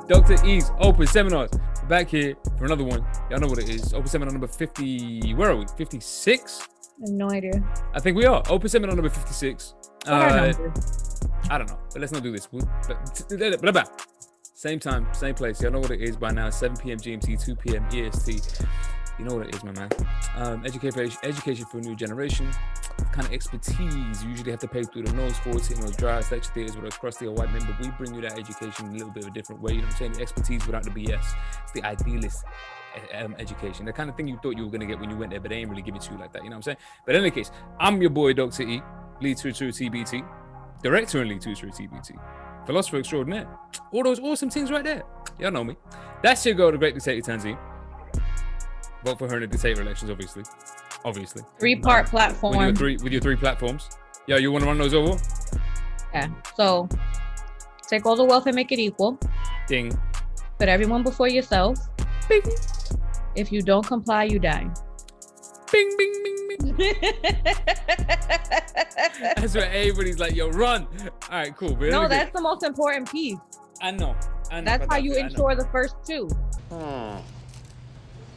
Dr. E's Open Seminars. We're back here for another one. Y'all know what it is. Open Seminar number 50. Where are we? 56? I have no idea. I think we are. Open Seminar number 56. I don't know, but let's not do this. Same time, same place. Y'all know what it is by now. 7 p.m. GMT, 2 p.m. EST. You know what it is, my man. Education for a new generation. Kind of expertise you usually have to pay through the nose for, sitting on dry lecture theaters with a crusty or white men, but we bring you that education in a little bit of a different way. You know what I'm saying? The expertise without the BS. It's the idealist education. The kind of thing you thought you were going to get when you went there, but they ain't really give it to you like that. You know what I'm saying? But in any case, I'm your boy, Dr. E, lead tutor at TBT, director and lead tutor at TBT, philosopher extraordinaire. All those awesome things right there. Y'all know me. That's your girl, the great dictator Tanzine. Vote for her in the dictator elections, obviously. 3-part platform. With your 3 platforms. Yeah, you want to run those over? Yeah. So take all the wealth and make it equal. Ding. Put everyone before yourself. Bing. If you don't comply, you die. Bing, bing, bing, bing. That's where everybody's like, yo, run. All right, cool. No, that's the most important piece. I know. That's how you ensure the first 2.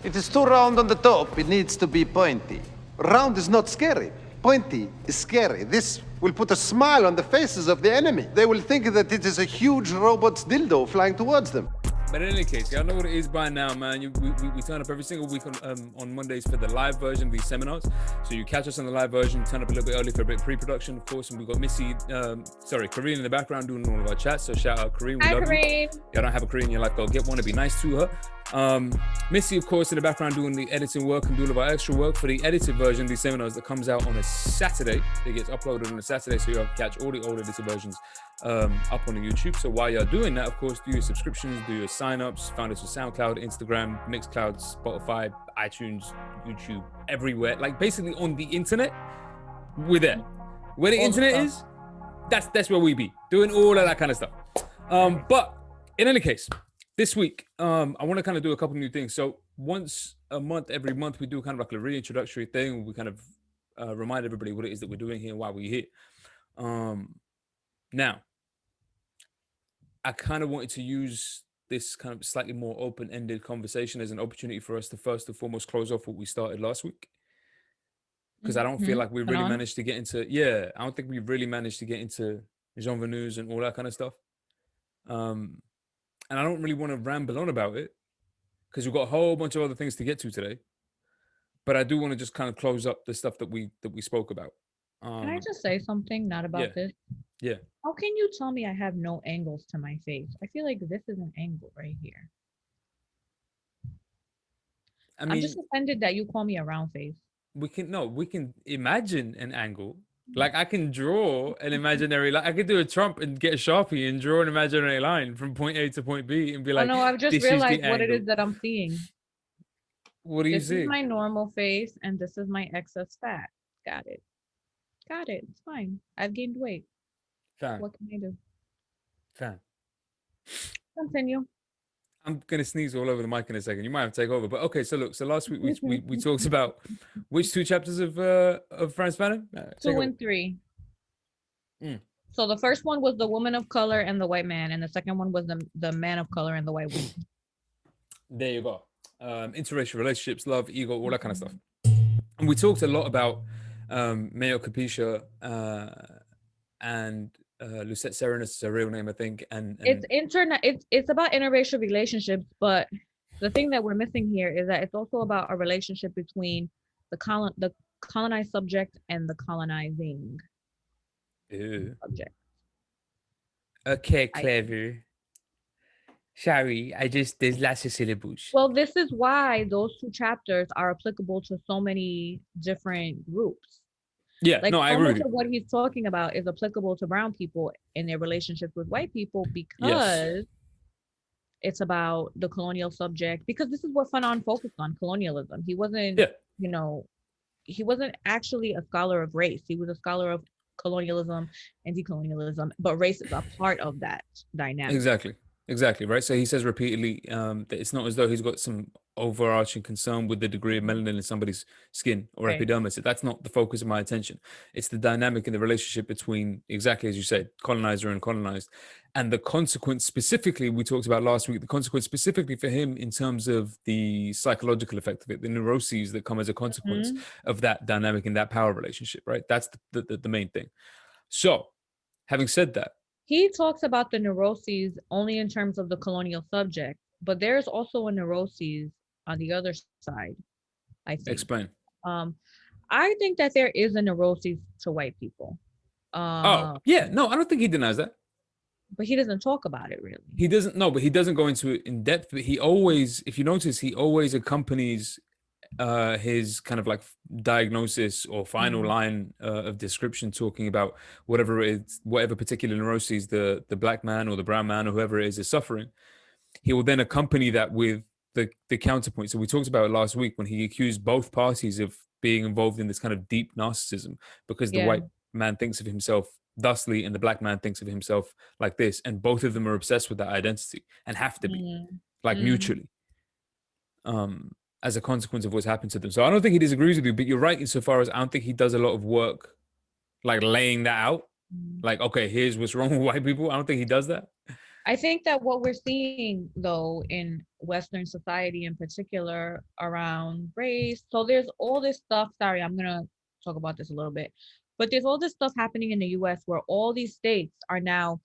It is too round on the top. It needs to be pointy. Round is not scary. Pointy is scary. This will put a smile on the faces of the enemy. They will think that it is a huge robot's dildo flying towards them. But in any case, y'all know what it is by now, man. We turn up every single week on Mondays for the live version of these seminars. So you catch us on the live version, turn up a little bit early for a bit of pre-production, of course. And we've got Karine in the background doing all of our chats. So shout out Karine. Hi, Karine. Y'all don't have a Karine in your life, go get one. It'd be nice to her. Missy, of course, in the background doing the editing work and doing all of our extra work for the edited version of these seminars that comes out on a Saturday. It gets uploaded on a Saturday, so you'll catch all the old edited versions up on the YouTube. So while you're doing that, of course, do your subscriptions, do your sign-ups, find us on SoundCloud, Instagram, Mixcloud, Spotify, iTunes, YouTube, everywhere. Like basically on the internet, we're there. Where the internet is, that's where we be, doing all of that kind of stuff. But in any case, this week, I want to kind of do a couple new things. So once a month, every month, we do kind of like a reintroductory thing. We kind of remind everybody what it is that we're doing here and why we're here. Now, I kind of wanted to use this kind of slightly more open-ended conversation as an opportunity for us to first and foremost close off what we started last week. Because I don't feel like we really managed to get into, I don't think we really managed to get into Jean Venus and all that kind of stuff. And I don't really want to ramble on about it because we've got a whole bunch of other things to get to today. But I do want to just kind of close up the stuff that we spoke about. Can I just say something not about this? Yeah. How can you tell me I have no angles to my face? I feel like this is an angle right here. I'm just offended that you call me a round face. We can imagine an angle. Like I can draw an imaginary line. I could do a Trump and get a Sharpie and draw an imaginary line from point A to point B and be like, oh, no, I've just realized what it is that I'm seeing. What do you see? This is my normal face and this is my excess fat. Got it. It's fine. I've gained weight. Fine. What can I do? Fine. Continue. I'm gonna sneeze all over the mic in a second. You might have to take over. But okay, so look, so last week we talked about which 2 chapters of Frantz Fanon? 2 and 3. So the first one was the woman of color and the white man, and the second one was the man of color and the white woman. There you go. Interracial relationships, love, ego, all that kind of stuff. And we talked a lot about Mayo Capisha and Lucette Serenus is her real name, I think. And it's about interracial relationships, but the thing that we're missing here is that it's also about a relationship between the colonized subject and the colonizing subject. Okay, clever. Sorry, there's lots of syllables. Well, this is why those 2 chapters are applicable to so many different groups. Yeah, like, I agree. Much of what he's talking about is applicable to brown people in their relationships with white people because it's about the colonial subject. Because this is what Fanon focused on, colonialism. He wasn't, he wasn't actually a scholar of race. He was a scholar of colonialism and decolonialism, but race is a part of that dynamic. Exactly. Exactly, right? So he says repeatedly that it's not as though he's got some overarching concern with the degree of melanin in somebody's skin or Right. epidermis. That's not the focus of my attention. It's the dynamic in the relationship between, exactly as you said, colonizer and colonized. And the consequence specifically, we talked about last week, the consequence specifically for him in terms of the psychological effect of it, the neuroses that come as a consequence of that dynamic in that power relationship, right? That's the main thing. So, having said that, He talks about the neuroses only in terms of the colonial subject, but there's also a neuroses on the other side, I think. explain. Um, I think that there is a neuroses to white people. Oh, yeah. No, I don't think he denies that. But he doesn't talk about it really. He doesn't, no, but he doesn't go into it in depth. But he always, if you notice, he always accompanies his kind of like diagnosis or final line of description talking about whatever it is, whatever particular neuroses the black man or the brown man or whoever it is suffering. He will then accompany that with the counterpoint. So we talked about it last week when he accused both parties of being involved in this kind of deep narcissism because the white man thinks of himself thusly and the black man thinks of himself like this, and both of them are obsessed with that identity and have to be like mutually as a consequence of what's happened to them. So I don't think he disagrees with you, but you're right insofar as I don't think he does a lot of work like laying that out, like, okay, here's what's wrong with white people. I don't think he does that. I think that what we're seeing though in Western society in particular around race, so there's all this stuff, sorry, I'm gonna talk about this a little bit, but there's all this stuff happening in the US where all these states are now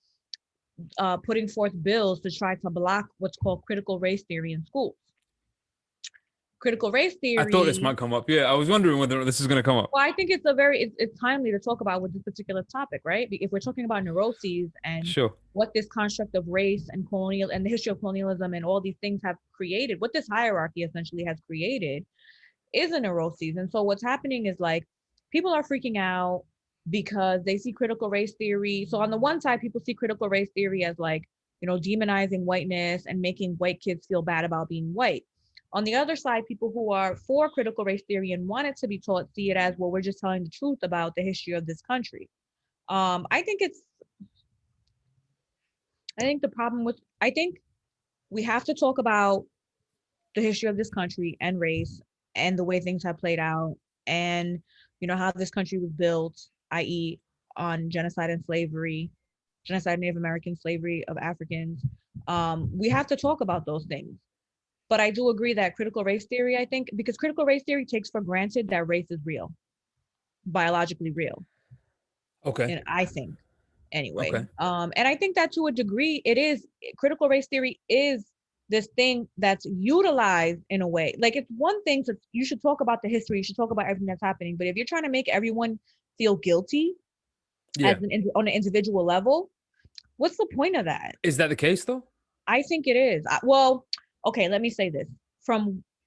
putting forth bills to try to block what's called critical race theory in schools. Critical race theory. I thought this might come up. Yeah, I was wondering whether this is going to come up. Well, I think it's it's timely to talk about with this particular topic, right? If we're talking about neuroses and what this construct of race and colonial and the history of colonialism and all these things have created, what this hierarchy essentially has created is a neuroses. And so what's happening is like people are freaking out because they see critical race theory. So on the one side, people see critical race theory as like, you know, demonizing whiteness and making white kids feel bad about being white. On the other side, people who are for critical race theory and want it to be taught see it as, well, we're just telling the truth about the history of this country. I think the problem with, I think we have to talk about the history of this country and race and the way things have played out and, you know, how this country was built, i.e. on genocide and slavery, genocide, Native American slavery of Africans. We have to talk about those things. But I do agree that critical race theory, I think, because critical race theory takes for granted that race is real, biologically real. Okay. And I think, anyway. Okay. And I think that to a degree, critical race theory is this thing that's utilized in a way. Like it's one thing you should talk about the history, you should talk about everything that's happening. But if you're trying to make everyone feel guilty on an individual level, what's the point of that? Is that the case though? I think it is. Okay, let me say this.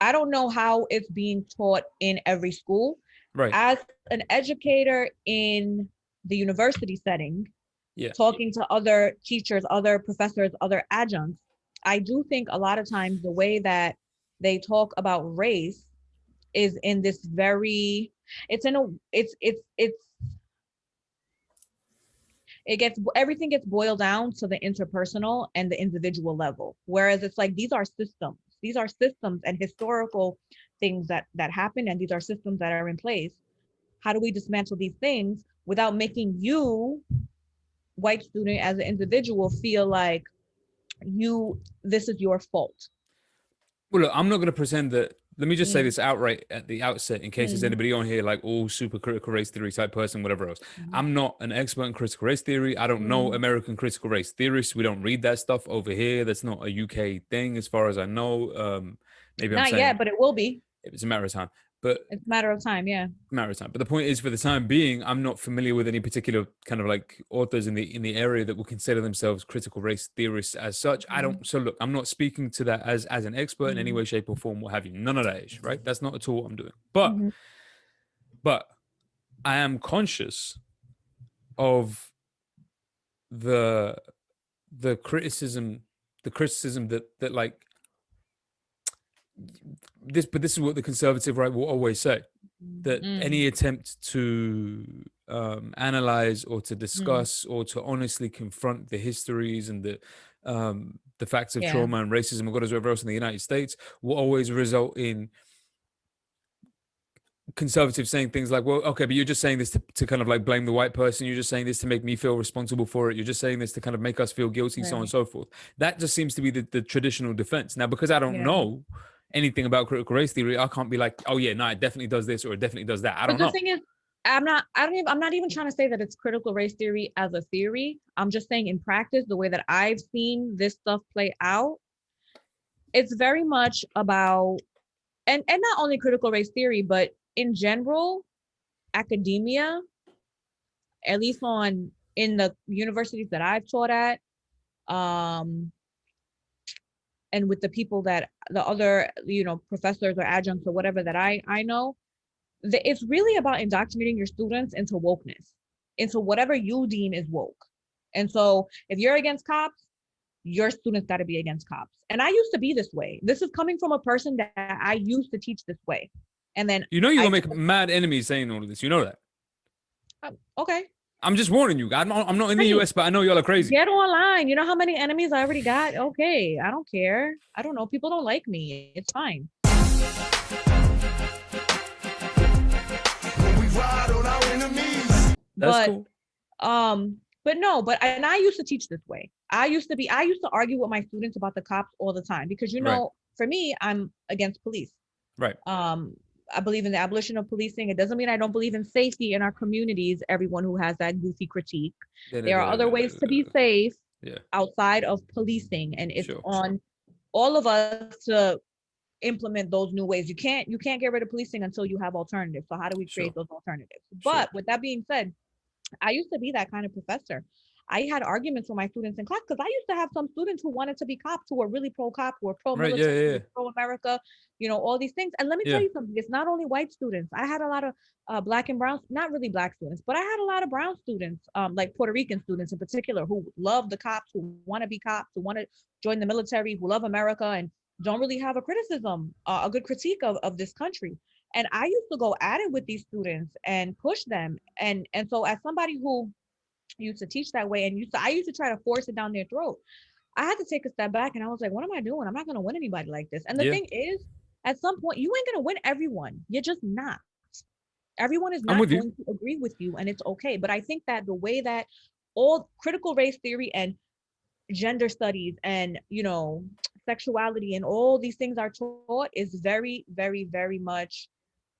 I don't know how it's being taught in every school. Right. As an educator in the university setting, talking to other teachers, other professors, other adjuncts, I do think a lot of times the way that they talk about race is in this everything gets boiled down to the interpersonal and the individual level. Whereas it's like, these are systems and historical things that happen. And these are systems that are in place. How do we dismantle these things without making you, white student, as an individual, feel like this is your fault? Well, look, I'm not going to pretend that. Let me just say this outright at the outset, in case there's anybody on here like all super critical race theory type person, whatever else. I'm not an expert in critical race theory. I don't know American critical race theorists. We don't read that stuff over here. That's not a UK thing, as far as I know. Maybe not yet, but it will be. It's a matter of time. But it's a matter of time, yeah. Matter of time. But the point is, for the time being, I'm not familiar with any particular kind of like authors in the area that will consider themselves critical race theorists as such. I don't. So look, I'm not speaking to that as an expert in any way, shape, or form, what have you. None of that is right. That's not at all what I'm doing. But I am conscious of the criticism that like this, but this is what the conservative right will always say, that any attempt to analyze or to discuss or to honestly confront the histories and the facts of Yeah. trauma and racism and God knows whatever else in the United States will always result in conservatives saying things like, well, okay, but you're just saying this to kind of like blame the white person. You're just saying this to make me feel responsible for it. You're just saying this to kind of make us feel guilty, so on and so forth. That just seems to be the traditional defense. Now, because I don't know anything about critical race theory, I can't be like, oh yeah, no, it definitely does this or it definitely does that. I don't know. The thing is, I'm not even trying to say that it's critical race theory as a theory. I'm just saying in practice, the way that I've seen this stuff play out, it's very much about, and not only critical race theory, but in general, academia, at least in the universities that I've taught at, and with the people the other, professors or adjuncts or whatever that I know, it's really about indoctrinating your students into wokeness, into whatever you deem is woke. And so if you're against cops, your students got to be against cops. And I used to be this way. This is coming from a person that I used to teach this way. And then you're gonna make mad enemies saying all of this. You know that. Okay. I'm just warning you. I'm not in the US, but I know y'all are crazy. Get online. You know how many enemies I already got? Okay. I don't care. I don't know. People don't like me. It's fine. That's cool. And I used to teach this way. I used to argue with my students about the cops all the time because, for me, I'm against police. Right. I believe in the abolition of policing. It doesn't mean I don't believe in safety in our communities. Everyone who has that goofy critique. There are other ways to be safe outside of policing. And it's on all of us to implement those new ways. You can't get rid of policing until you have alternatives. So how do we create those alternatives? But with that being said, I used to be that kind of professor. I had arguments with my students in class because I used to have some students who wanted to be cops, who were really pro-cop, who were pro-military, pro-America, all these things. And let me tell you something, it's not only white students. I had a lot of black and brown, not really black students, but I had a lot of brown students, like Puerto Rican students in particular, who love the cops, who want to be cops, who want to join the military, who love America and don't really have a good critique of this country. And I used to go at it with these students and push them. And so as somebody who used to teach that way and I used to try to force it down their throat, I had to take a step back and I was like, what am I doing? I'm not going to win anybody like this. And the thing is, at some point, you ain't going to win everyone. You're just not. Everyone is not going to agree with you, and it's okay. But I think that the way that all critical race theory and gender studies and, sexuality and all these things are taught is very, very, very much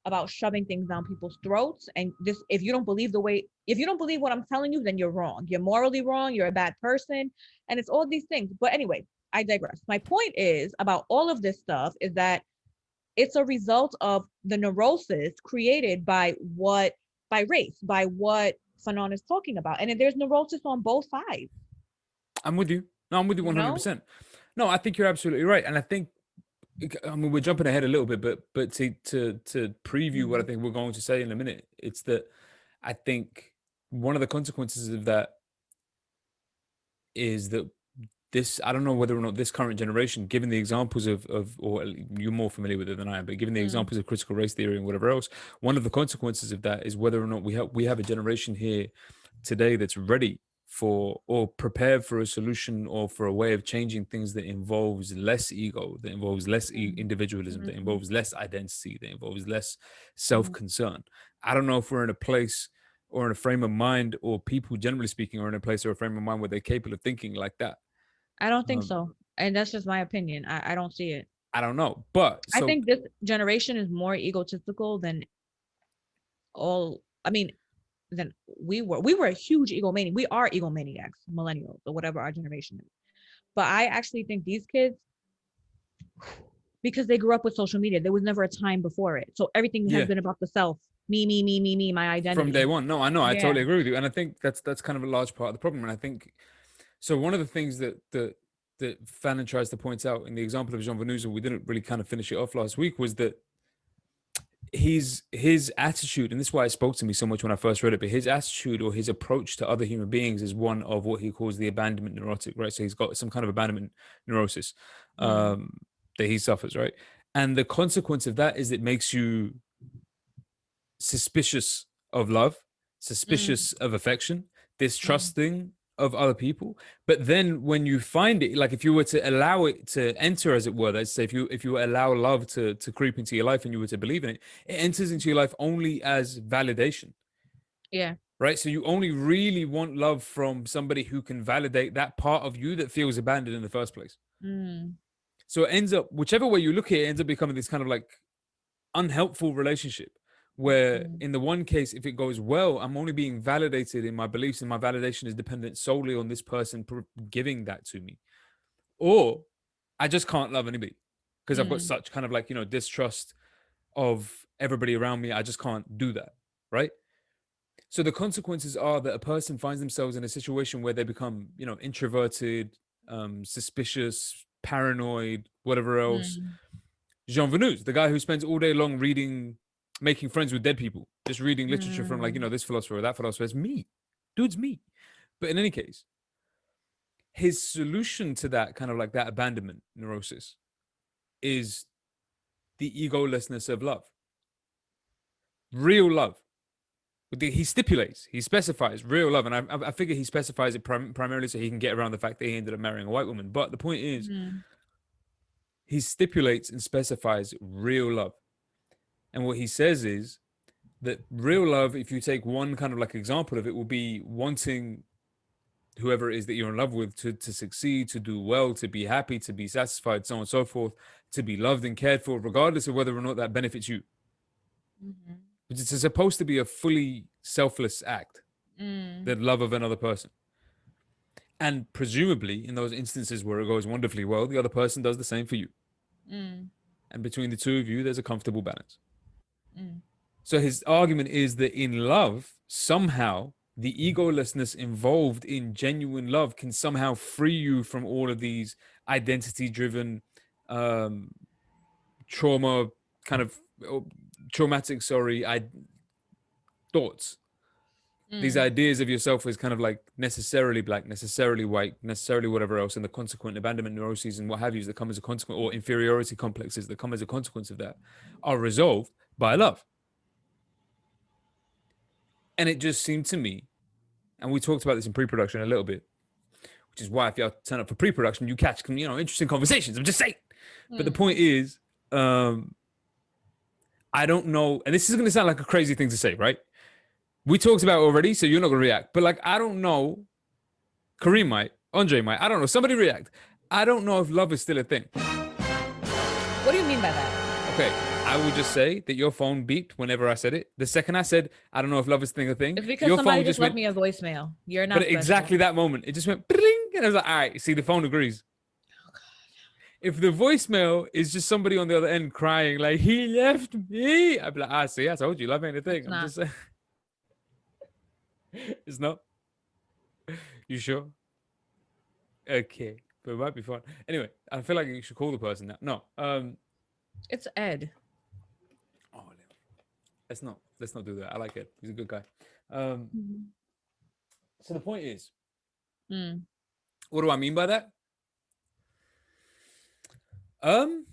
about shoving things down people's throats. And if you don't believe what I'm telling you, then you're wrong. You're morally wrong. You're a bad person. And it's all these things. But anyway, I digress. My point is about all of this stuff is that it's a result of the neurosis created by race, by what Fanon is talking about. And there's neurosis on both sides. I'm with you. No, I'm with you 100%. No, I think you're absolutely right. And I think, we're jumping ahead a little bit, but to preview what I think we're going to say in a minute, it's that I think one of the consequences of that is that I don't know whether or not this current generation, given the examples of or you're more familiar with it than I am, but given the examples of critical race theory and whatever else, one of the consequences of that is whether or not we have a generation here today that's ready for or prepared for a solution or for a way of changing things that involves less ego, that involves less individualism, that involves less identity, that involves less self-concern. I don't know if we're in a place or in a frame of mind, or people generally speaking are in a place or a frame of mind where they're capable of thinking like that. I don't think so. And that's just my opinion. I don't see it. I don't know. But I think this generation is more egotistical than than we were. We were a huge egomaniac. We are egomaniacs, millennials, or whatever our generation is. But I actually think these kids, because they grew up with social media, there was never a time before it. So everything has been about the self. Me, my identity. From day one. No, I know. I totally agree with you. And I think that's kind of a large part of the problem. And I think, so one of the things that Fanon tries to point out in the example of Jean Venusa, we didn't really kind of finish it off last week, was that his attitude, and this is why it spoke to me so much when I first read it, but his attitude or his approach to other human beings is one of what he calls the abandonment neurotic, right? So he's got some kind of abandonment neurosis that he suffers, right? And the consequence of that is it makes you suspicious of love, suspicious of affection, distrusting of other people. But then when you find it, like if you were to allow it to enter, as it were, let's say if you allow love to creep into your life and you were to believe in it, it enters into your life only as validation. Yeah. Right. So you only really want love from somebody who can validate that part of you that feels abandoned in the first place. So it ends up, whichever way you look at it, ends up becoming this kind of like unhelpful relationship where in the one case, if it goes well, I'm only being validated in my beliefs and my validation is dependent solely on this person giving that to me. Or I just can't love anybody because I've got such kind of like, distrust of everybody around me. I just can't do that. Right. So the consequences are that a person finds themselves in a situation where they become, introverted, suspicious, paranoid, whatever else. Jean Venus, the guy who spends all day long making friends with dead people, just reading literature from like, this philosopher or that philosopher. It's me. Dude's me. But in any case, his solution to that kind of like that abandonment neurosis is the egolessness of love. Real love. He specifies real love. And I figure he specifies it primarily so he can get around the fact that he ended up marrying a white woman. But the point is, he stipulates and specifies real love. And what he says is that real love, if you take one kind of like example of it, will be wanting whoever it is that you're in love with to succeed, to do well, to be happy, to be satisfied, so on and so forth, to be loved and cared for, regardless of whether or not that benefits you. It's supposed to be a fully selfless act, the love of another person. And presumably, in those instances where it goes wonderfully well, the other person does the same for you. And between the two of you, there's a comfortable balance. So his argument is that in love, somehow, the egolessness involved in genuine love can somehow free you from all of these identity-driven traumatic thoughts. These ideas of yourself as kind of like necessarily black, necessarily white, necessarily whatever else, and the consequent abandonment neuroses and what have you that come as a consequence, or inferiority complexes that come as a consequence of that, are resolved by love. And it just seemed to me, and we talked about this in pre-production a little bit, which is why if you turn up for pre-production, you catch interesting conversations. I'm just saying. But the point is, I don't know, and this is going to sound like a crazy thing to say, right? We talked about it already, so you're not going to react. But like, I don't know, Kareem might, Andre might, I don't know, somebody react. I don't know if love is still a thing. What do you mean by that? Okay, I will just say that your phone beeped whenever I said it. The second I said, I don't know if love is still a thing. It's because your somebody phone just left me a voicemail. You're not But at exactly that moment, it just went, and I was like, all right, see, the phone agrees. If the voicemail is just somebody on the other end crying, like, he left me, I'd be like, see, I told you, love ain't a thing. I'm just saying. It's not? You sure? Okay, but it might be fun. Anyway, I feel like you should call the person now. No. It's Ed. Oh, let's not do that. I like Ed. He's a good guy. So the point is, what do I mean by that? Do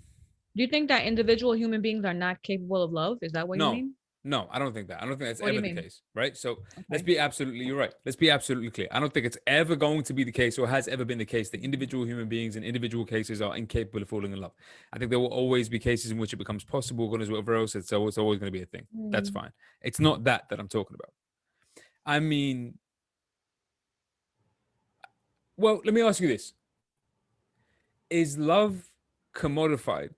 you think that individual human beings are not capable of love? Is that what you mean? No, I don't think that. I don't think that's ever the case, right? So let's be you're right. Let's be absolutely clear. I don't think it's ever going to be the case or has ever been the case that individual human beings in individual cases are incapable of falling in love. I think there will always be cases in which it becomes possible, God knows whatever else, it's always going to be a thing. That's fine. It's not that I'm talking about. I mean, well, let me ask you this. Is love commodified?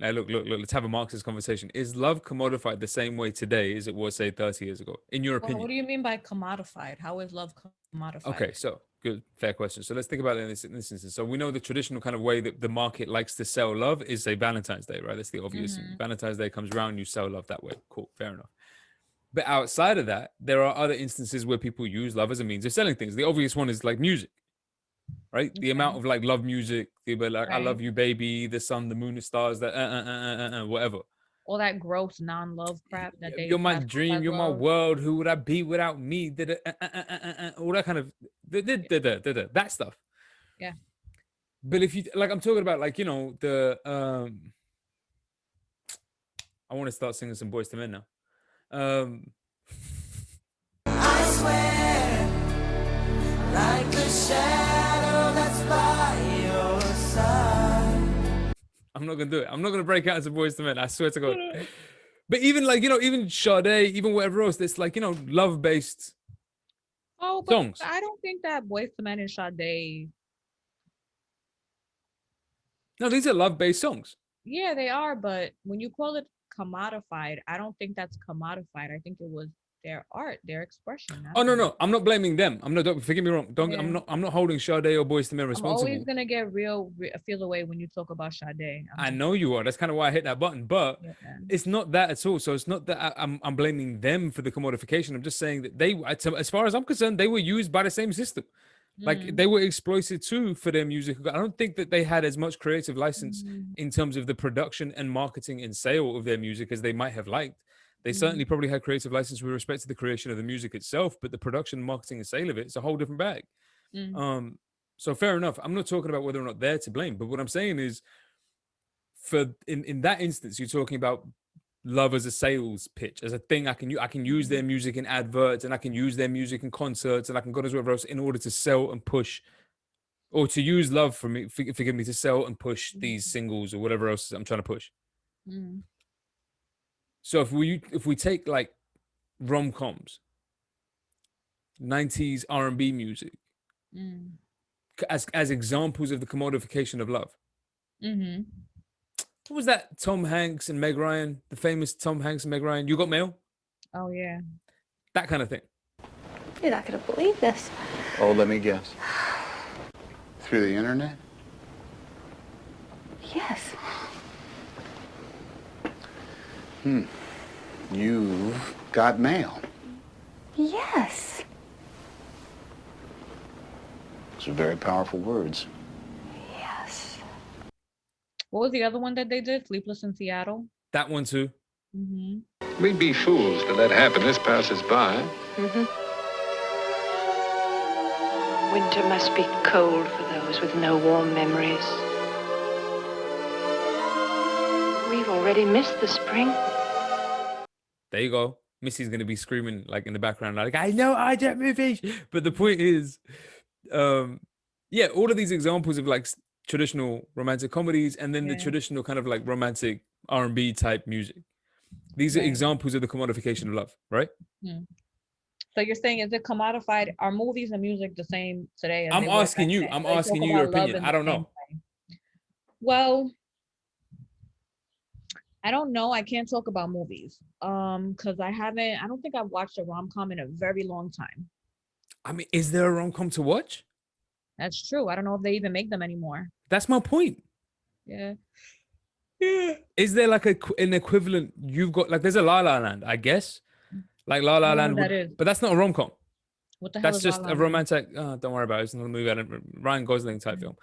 Now, look, let's have a Marxist conversation. Is love commodified the same way today as it was, say, 30 years ago, in your opinion? What do you mean by commodified? How is love commodified? Okay, so good, fair question. So let's think about it in this instance. So we know the traditional kind of way that the market likes to sell love is, say, Valentine's Day, right? That's the obvious thing. Valentine's Day comes around, you sell love that way. Cool, fair enough. But outside of that, there are other instances where people use love as a means of selling things. The obvious one is like music. Right, the amount of like love music, like I love you, baby, the sun, the moon, the stars, that whatever. All that gross non-love crap that they. You're my dream, you're my world. Who would I be without me? All that kind of that stuff. Yeah. But if you like, I'm talking about like the I want to start singing some Boys to Men now. I swear like the shadow that's by your side. I'm not gonna do it. I'm not gonna break out into Boys to Men. I swear to God. But even like, you know, even Sade, even whatever else, it's like, you know, love-based songs. I don't think that Boyz II Men and Sade. No, these are love-based songs. Yeah, they are, but when you call it commodified, I don't think that's commodified. I think it was their art, their expression. Oh no, I'm not blaming them. Don't forget me wrong. Yeah. I'm not holding Sade or Boyz II Men I'm responsible. always gonna get feel away when you talk about Sade. I know you are. That's kind of why I hit that button. But Yeah. it's not that at all. So it's not that I'm blaming them for the commodification. I'm just saying that they, as far as I'm concerned, they were used by the same system. Like they were exploited too for their music. I don't think that they had as much creative license in terms of the production and marketing and sale of their music as they might have liked. They certainly probably had creative license with respect to the creation of the music itself, but the production, marketing, and sale of it is a whole different bag. So fair enough. I'm not talking about whether or not they're to blame, but what I'm saying is, in that instance, you're talking about love as a sales pitch, as a thing. I can use their music in adverts, and I can use their music in concerts, and I can go to whatever else in order to sell and push, or to use love for me, forgive me, to sell and push these singles or whatever else I'm trying to push. So if we take like rom-coms, 90s R&B music as examples of the commodification of love. What was that? Tom Hanks and Meg Ryan, the famous Tom Hanks and Meg Ryan. You Got Mail? Oh yeah. That kind of thing. You're not going to believe this. Oh, let me guess. Through the internet? Yes. You've got mail. Yes. Those are very powerful words. Yes. What was the other one that they did? Sleepless in Seattle? That one too. We'd be fools to let happiness pass us by. Winter must be cold for those with no warm memories. We've already missed the spring. There you go. Missy's gonna be screaming like in the background, like, I know I don't movies. But the point is, yeah, all of these examples of like traditional romantic comedies, and then the traditional kind of like romantic R&B type music. These are examples of the commodification of love, right? So you're saying, is it commodified? Are movies and music the same today? I'm asking you. I'm asking you your opinion. I don't know. Well, I don't know. I can't talk about movies. Because I don't think I've watched a rom-com in a very long time. I mean, is there a rom-com to watch? That's true. I don't know if they even make them anymore. That's my point. Yeah. Is there like an equivalent? You've got like, there's a La La Land, I guess. Like La La Land, but that's not a rom-com. What the hell? That's just a romantic. Don't worry about it. It's not a movie. Ryan Gosling type film.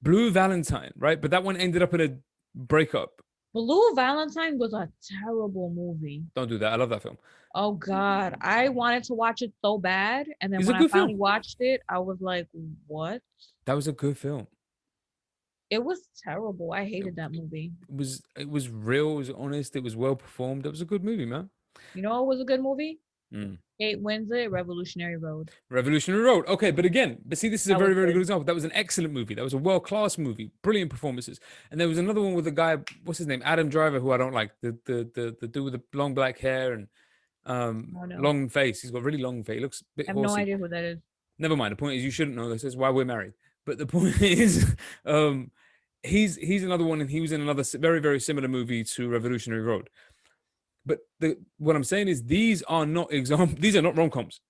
Blue Valentine, right? But that one ended up in a breakup. Blue Valentine was a terrible movie. Don't do that. I love that film. Oh God, I wanted to watch it so bad, and then when I finally watched it, I was like, "What?" That was a good film. It was terrible. I hated that movie. It was real. It was honest. It was well performed. It was a good movie, man. You know, it was a good movie. Kate Winslet, Revolutionary Road. Revolutionary Road. Okay, but see, this is a very, very good example. That was an excellent movie. That was a world-class movie. Brilliant performances. And there was another one with a guy, what's his name? Adam Driver, who I don't like. The dude with the long black hair and long face. He's got really long face. He looks a bit I have horsey. no idea who that is. Never mind. The point is, you shouldn't know this. That's why we're married. But the point is, he's another one, and he was in another very, very similar movie to Revolutionary Road. But what I'm saying is, these are not rom-coms.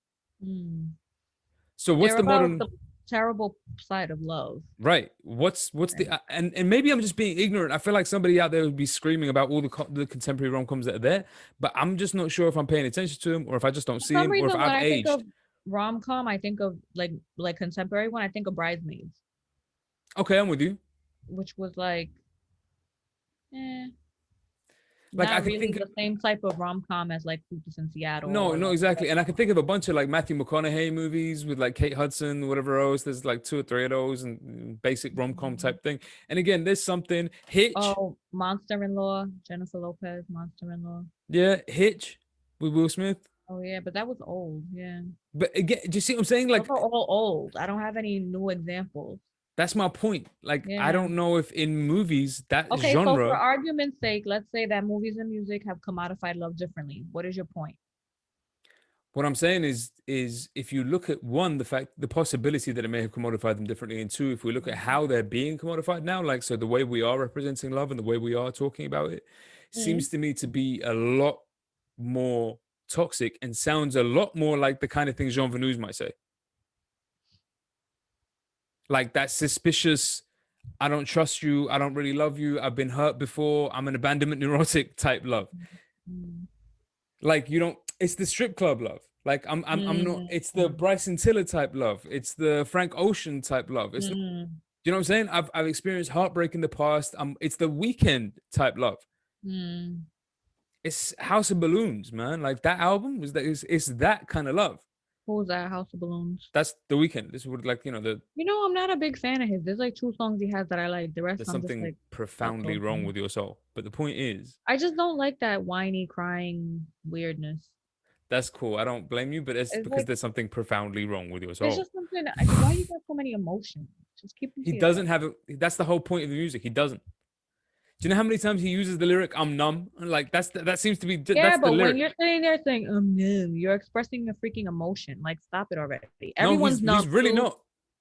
So what's the modern terrible side of love? Right. What's the and maybe I'm just being ignorant. I feel like somebody out there would be screaming about all the contemporary rom-coms that are there, but I'm just not sure if I'm paying attention to them or if I just don't see them, or if I've aged. Think of rom-com, I think of like contemporary one. I think of Bridesmaids. Okay, I'm with you. Which was like, like not I can really think the same type of rom-com as like Sleepless in Seattle. No, exactly. And I can think of a bunch of like Matthew McConaughey movies with like Kate Hudson, whatever else. There's like 2 or 3 of those, and basic rom-com type thing. And again, there's something Hitch. Oh, Monster-in-Law, Jennifer Lopez, Monster-in-Law. Yeah, Hitch with Will Smith. Oh yeah, but that was old. Yeah. But again, do you see what I'm saying? Like, Those are all old. I don't have any new examples. that's my point. Like, I Yeah. don't know if in movies that Okay, so for genre. argument's sake, let's say that movies and music have commodified love differently. What is your point? What I'm saying is if you look at one, the possibility that it may have commodified them differently, and two, if we look at how they're being commodified now, like so the way we are representing love and the way we are talking about it, seems to me to be a lot more toxic and sounds a lot more like the kind of things Jean Venus might say. Like that suspicious, I don't trust you, I don't really love you, I've been hurt before, I'm an abandonment neurotic type love. Like you don't, it's the strip club love. Like I'm not, it's the Bryson Tiller type love. It's the Frank Ocean type love. It's not, you know what I'm saying? I've experienced heartbreak in the past. It's the Weekend type love. It's House of Balloons, man. Like that album it's that kind of love. What was that? House of Balloons. That's the Weekend. This would like, I'm not a big fan of his. There's like 2 songs he has that I like. The rest there's I'm something just like profoundly wrong with your soul. But the point is, I just don't like that whiny crying weirdness. that's cool. I don't blame you, but it's because like, there's something profoundly wrong with your soul. There's just something. Why you got so many emotions? Just keep them. He doesn't have it. That's the whole point of the music. He doesn't. Do you know how many times he uses the lyric "I'm numb"? Like that seems to be. Yeah, that's but the lyric. when you're sitting there saying "I'm numb," you're expressing a freaking emotion. Like, stop it already. Everyone's numb. He's really not.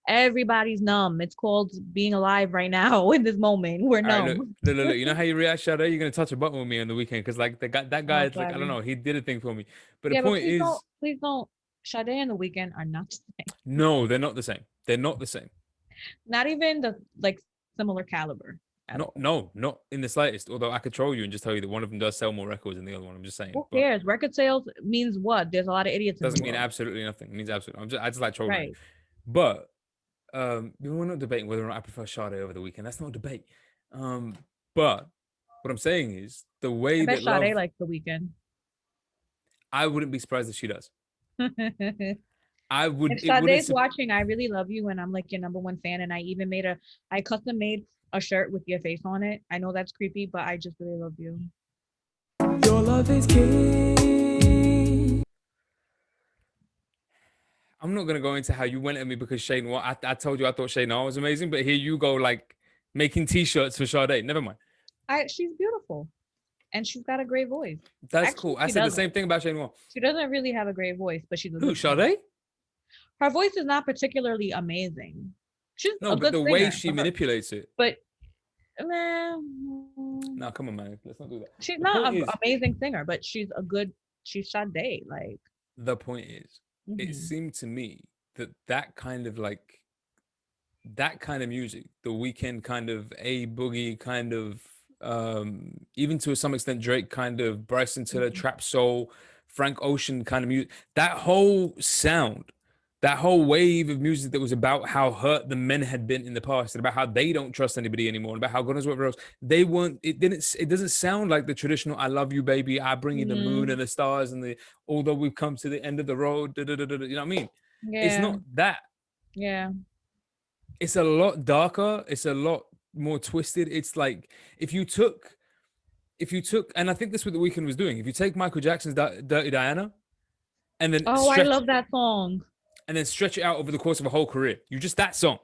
Everybody's numb. It's called being alive right now in this moment. We're numb. Right, look. You know how you react, Sade? You're gonna touch a button with me on the weekend because like that guy is like, I don't know, he did a thing for me. But the point is, please don't. Sade and The Weeknd are not the same. No, they're not the same. They're not the same. Not even the similar caliber. No, not in the slightest. Although I could troll you and just tell you that one of them does sell more records than the other one. I'm just saying. Who cares? Record sales means what? There's a lot of idiots. Doesn't mean absolutely nothing. It means absolutely. I just like trolling. Right. But we're not debating whether or not I prefer Sade over The Weeknd. That's not a debate. But what I'm saying is the way that Sade likes The Weeknd. I wouldn't be surprised if she does. I would. If Sade's watching, I really love you, and I'm like your #1 fan. And I even I custom made a shirt with your face on it. I know that's creepy, but I just really love you. Your love is king. I'm not gonna go into how you went at me because Shay Noir. I told you I thought Shay Noir was amazing, but here you go like making T-shirts for Sade. Never mind. She's beautiful, and she's got a great voice. That's cool. I said the same thing about Shay Noir. She doesn't really have a great voice, but she's a Who, Sade? Her voice is not particularly amazing. She's a good the singer, way she manipulates it. But no, come on, man. Let's not do that. She's not an amazing singer, but she's Sade. Like the point is, it seemed to me that kind of music, The Weeknd kind of A Boogie kind of, even to some extent Drake kind of, Bryson Tiller trap soul, Frank Ocean kind of music, that whole sound. That whole wave of music that was about how hurt the men had been in the past and about how they don't trust anybody anymore and about how God knows whatever else. It doesn't sound like the traditional I love you, baby, I bring you the moon and the stars and although we've come to the end of the road, you know what I mean? Yeah. It's not that. Yeah. It's a lot darker. It's a lot more twisted. It's like if you took, and I think that's what The Weeknd was doing. If you take Michael Jackson's Dirty Diana and then I love that song. And then stretch it out over the course of a whole career. That song.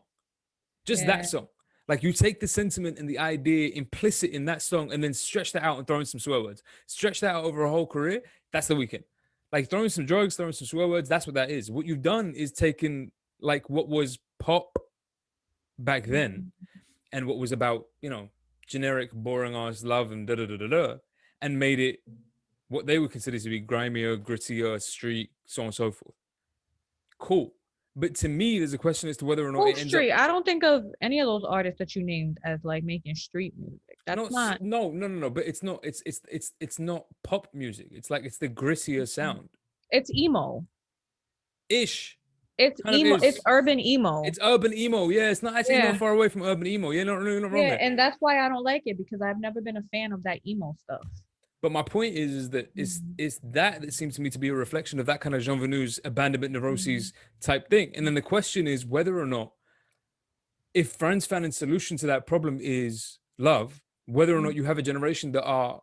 That song. Like you take the sentiment and the idea implicit in that song and then stretch that out and throw in some swear words. Stretch that out over a whole career. That's The Weeknd. Like throwing some drugs, throwing some swear words. That's what that is. What you've done is taken like what was pop back then and what was about, generic, boring ass love and and made it what they would consider to be grimier, grittier, street, so on and so forth. Cool, but to me, there's a question as to whether or not it ends street. I don't think of any of those artists that you named as like making street music. That's not. No. But it's not. It's not pop music. It's like it's the grittier sound. It's emo. Ish. It's emo. It's urban emo. It's urban emo. Yeah, it's not actually not far away from urban emo. Yeah, not wrong there. And that's why I don't like it because I've never been a fan of that emo stuff. But my point is that it's that seems to me to be a reflection of that kind of Jean Venus abandonment neuroses type thing. And then the question is whether or not, if Frantz Fanon's solution to that problem is love, whether or not you have a generation that are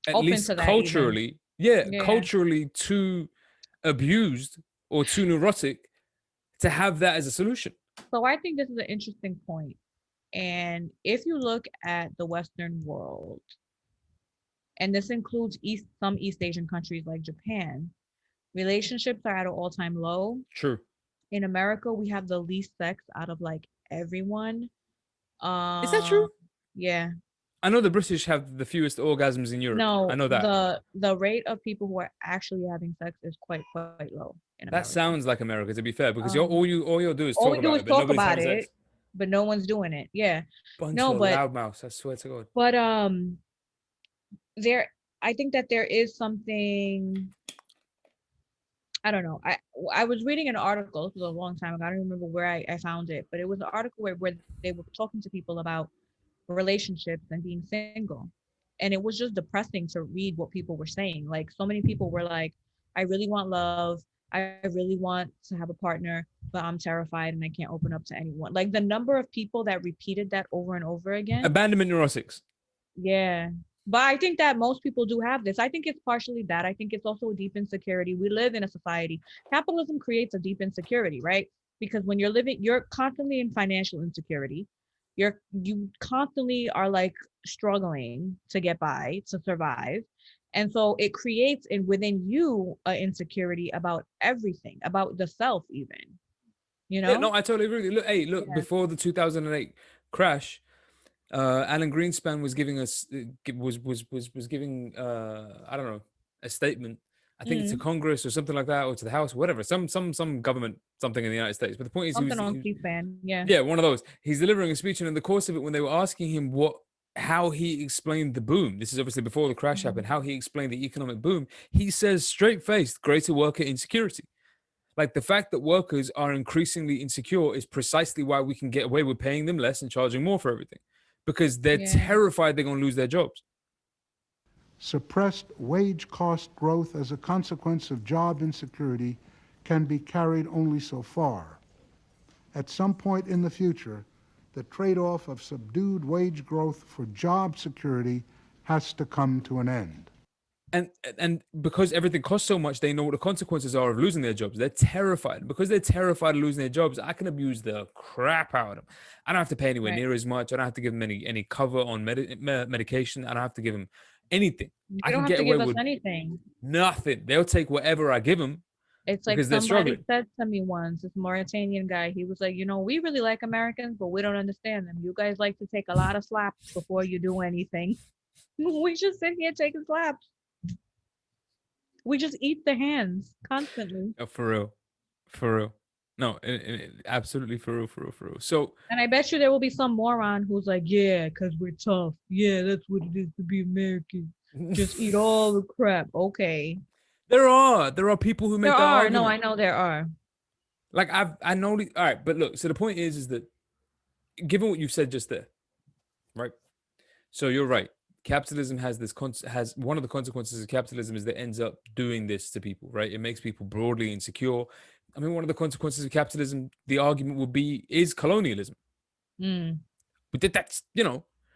at least culturally culturally too abused or too neurotic to have that as a solution. So I think this is an interesting point. And if you look at the Western world, and this includes some East Asian countries like Japan, relationships are at an all-time low. True. In America, we have the least sex out of like everyone. Is that true? Yeah. I know the British have the fewest orgasms in Europe. No, I know that. The rate of people who are actually having sex is quite low in America. That sounds like America, to be fair, because all you'll do is talk about it, but talk nobody's about having it, sex. but no one's doing it. Yeah. Bunch of loudmouths, I swear to God. But I think that there is something, I don't know. I was reading an article, this was a long time ago, I don't remember where I found it, but it was an article where they were talking to people about relationships and being single. And it was just depressing to read what people were saying. Like, so many people were like, I really want love, I really want to have a partner, but I'm terrified and I can't open up to anyone. Like, the number of people that repeated that over and over again. Abandonment neurotics. Yeah. But I think that most people do have this. I think it's partially that. I think it's also a deep insecurity. We live in a society. Capitalism creates a deep insecurity, right? Because when you're constantly in financial insecurity. You constantly are like struggling to get by, to survive. And so it creates within you an insecurity about everything, about the self even, you know? Yeah, no, I totally agree with you. Look, before the 2008 crash, Alan Greenspan was giving us was giving I don't know, a statement, I think to Congress or something like that, or to the House, whatever, some government something in the United States. But the point is, something on C-SPAN, yeah, one of those. He's delivering a speech, and in the course of it, when they were asking him how he explained the boom, this is obviously before the crash happened, how he explained the economic boom, he says straight-faced, greater worker insecurity. Like, the fact that workers are increasingly insecure is precisely why we can get away with paying them less and charging more for everything, because they're terrified they're going to lose their jobs. Suppressed wage cost growth as a consequence of job insecurity can be carried only so far. At some point in the future, the trade-off of subdued wage growth for job security has to come to an end. And because everything costs so much, they know what the consequences are of losing their jobs. They're terrified. Because they're terrified of losing their jobs, I can abuse the crap out of them. I don't have to pay anywhere near as much. I don't have to give them any cover on medication. I don't have to give them anything. I can get away with anything. Nothing. They'll take whatever I give them. It's like somebody said to me once, this Mauritanian guy, he was like, we really like Americans, but we don't understand them. You guys like to take a lot of slaps before you do anything. We just sit here taking slaps. We just eat the hands constantly. Oh, for real. No, absolutely for real. So, and I bet you there will be some moron who's like, yeah, because we're tough. Yeah, that's what it is to be American. Just eat all the crap. Okay. There are people who make that argument. No, I know there are. Like, I know. All right, but look. So the point is that, given what you've said just there, right? So you're right. Capitalism has one of the consequences of capitalism is that it ends up doing this to people, right? It makes people broadly insecure. I mean, one of the consequences of capitalism, the argument would be, is colonialism. But that's,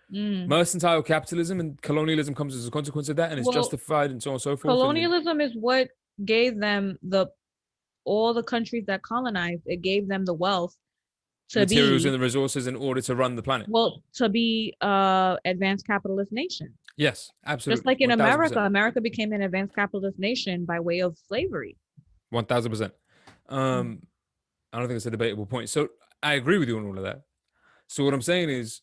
mercantile capitalism, and colonialism comes as a consequence of that, and it's justified and so on and so forth. Colonialism is what gave them all the countries that colonized, it gave them the wealth, materials and the resources in order to run the planet. Well, to be advanced capitalist nation. Yes, absolutely. Just like in 1000%. America became an advanced capitalist nation by way of slavery. 1000%. I don't think it's a debatable point. So I agree with you on all of that. So what I'm saying is,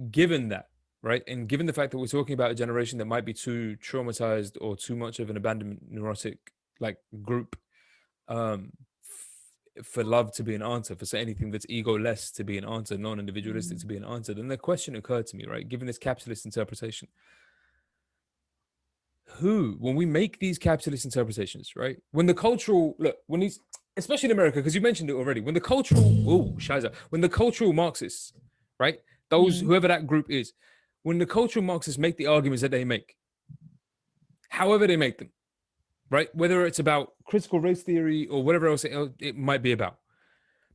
given that, right, and given the fact that we're talking about a generation that might be too traumatized or too much of an abandonment neurotic like group, for love to be an answer, for anything that's ego-less to be an answer, non-individualistic to be an answer, then the question occurred to me, right, given this capitalist interpretation, when we make these capitalist interpretations, right, when the cultural, especially in America, because you mentioned it already, when the cultural Marxists, right, those, whoever that group is, when the cultural Marxists make the arguments that they make, however they make them, right? Whether it's about critical race theory or whatever else it might be about.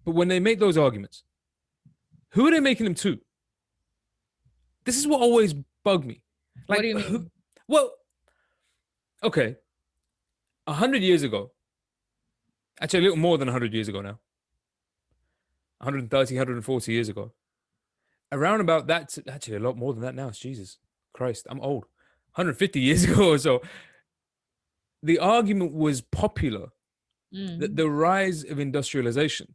But when they make those arguments, who are they making them to? This is what always bugged me. Like, what do you mean? Well, okay. 100 years ago, actually a little more than 100 years ago now, 130, 140 years ago, around about that, actually a lot more than that now, Jesus Christ, I'm old, 150 years ago or so, the argument was popular that the rise of industrialization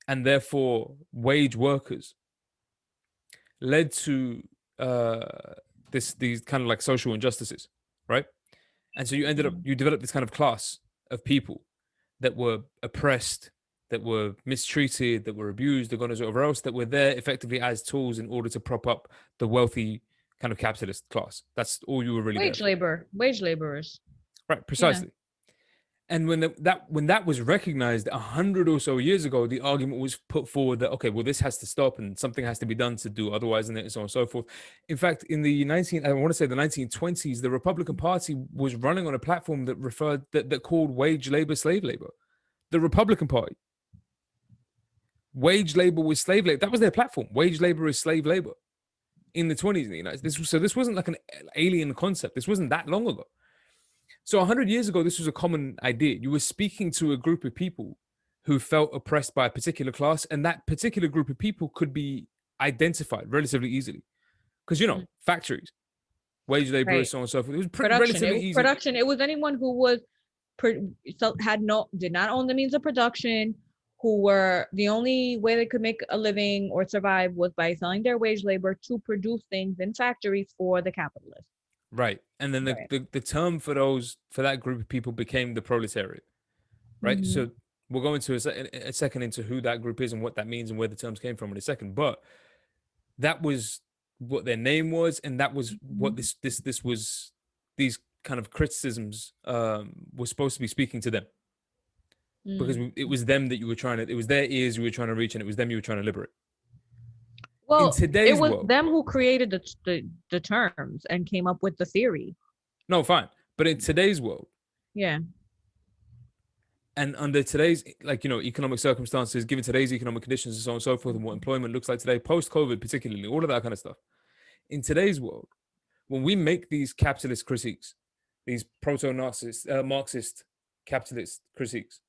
and therefore wage workers led to these kind of like social injustices, right? And so you developed this kind of class of people that were oppressed, that were mistreated, that were abused, or whatever else, that were there effectively as tools in order to prop up the wealthy kind of capitalist class. That's all you were really wage laborers. Right, precisely. And when that was recognized 100 or so years ago, the argument was put forward that, okay, well, this has to stop and something has to be done to do otherwise, and so on and so forth. In fact, in the 1920s, the Republican Party was running on a platform that called wage labor slave labor. The Republican Party. Wage labor was slave labor. That was their platform. Wage labor is slave labor in the 20s in the United States. So this wasn't like an alien concept. This wasn't that long ago. So 100 years ago, this was a common idea. You were speaking to a group of people who felt oppressed by a particular class, and that particular group of people could be identified relatively easily. Because, factories, wage laborers, so on and so forth. It was relatively easy. Production. It was anyone who was did not own the means of production, who were the only way they could make a living or survive was by selling their wage labor to produce things in factories for the capitalists. Right. And then the term for that group of people became the proletariat. Right. So we'll go into a second into who that group is and what that means and where the terms came from in a second. But that was what their name was, and that was what this was, these kind of criticisms were supposed to be speaking to them. Because it was them that it was their ears you were trying to reach, and it was them you were trying to liberate. Well, it was them who created the terms and came up with the theory. No, fine. But in today's world. Yeah. And under today's, economic circumstances, given today's economic conditions and so on and so forth, and what employment looks like today, post-COVID particularly, all of that kind of stuff. In today's world, when we make these capitalist critiques, these proto-Marxist, Marxist capitalist critiques,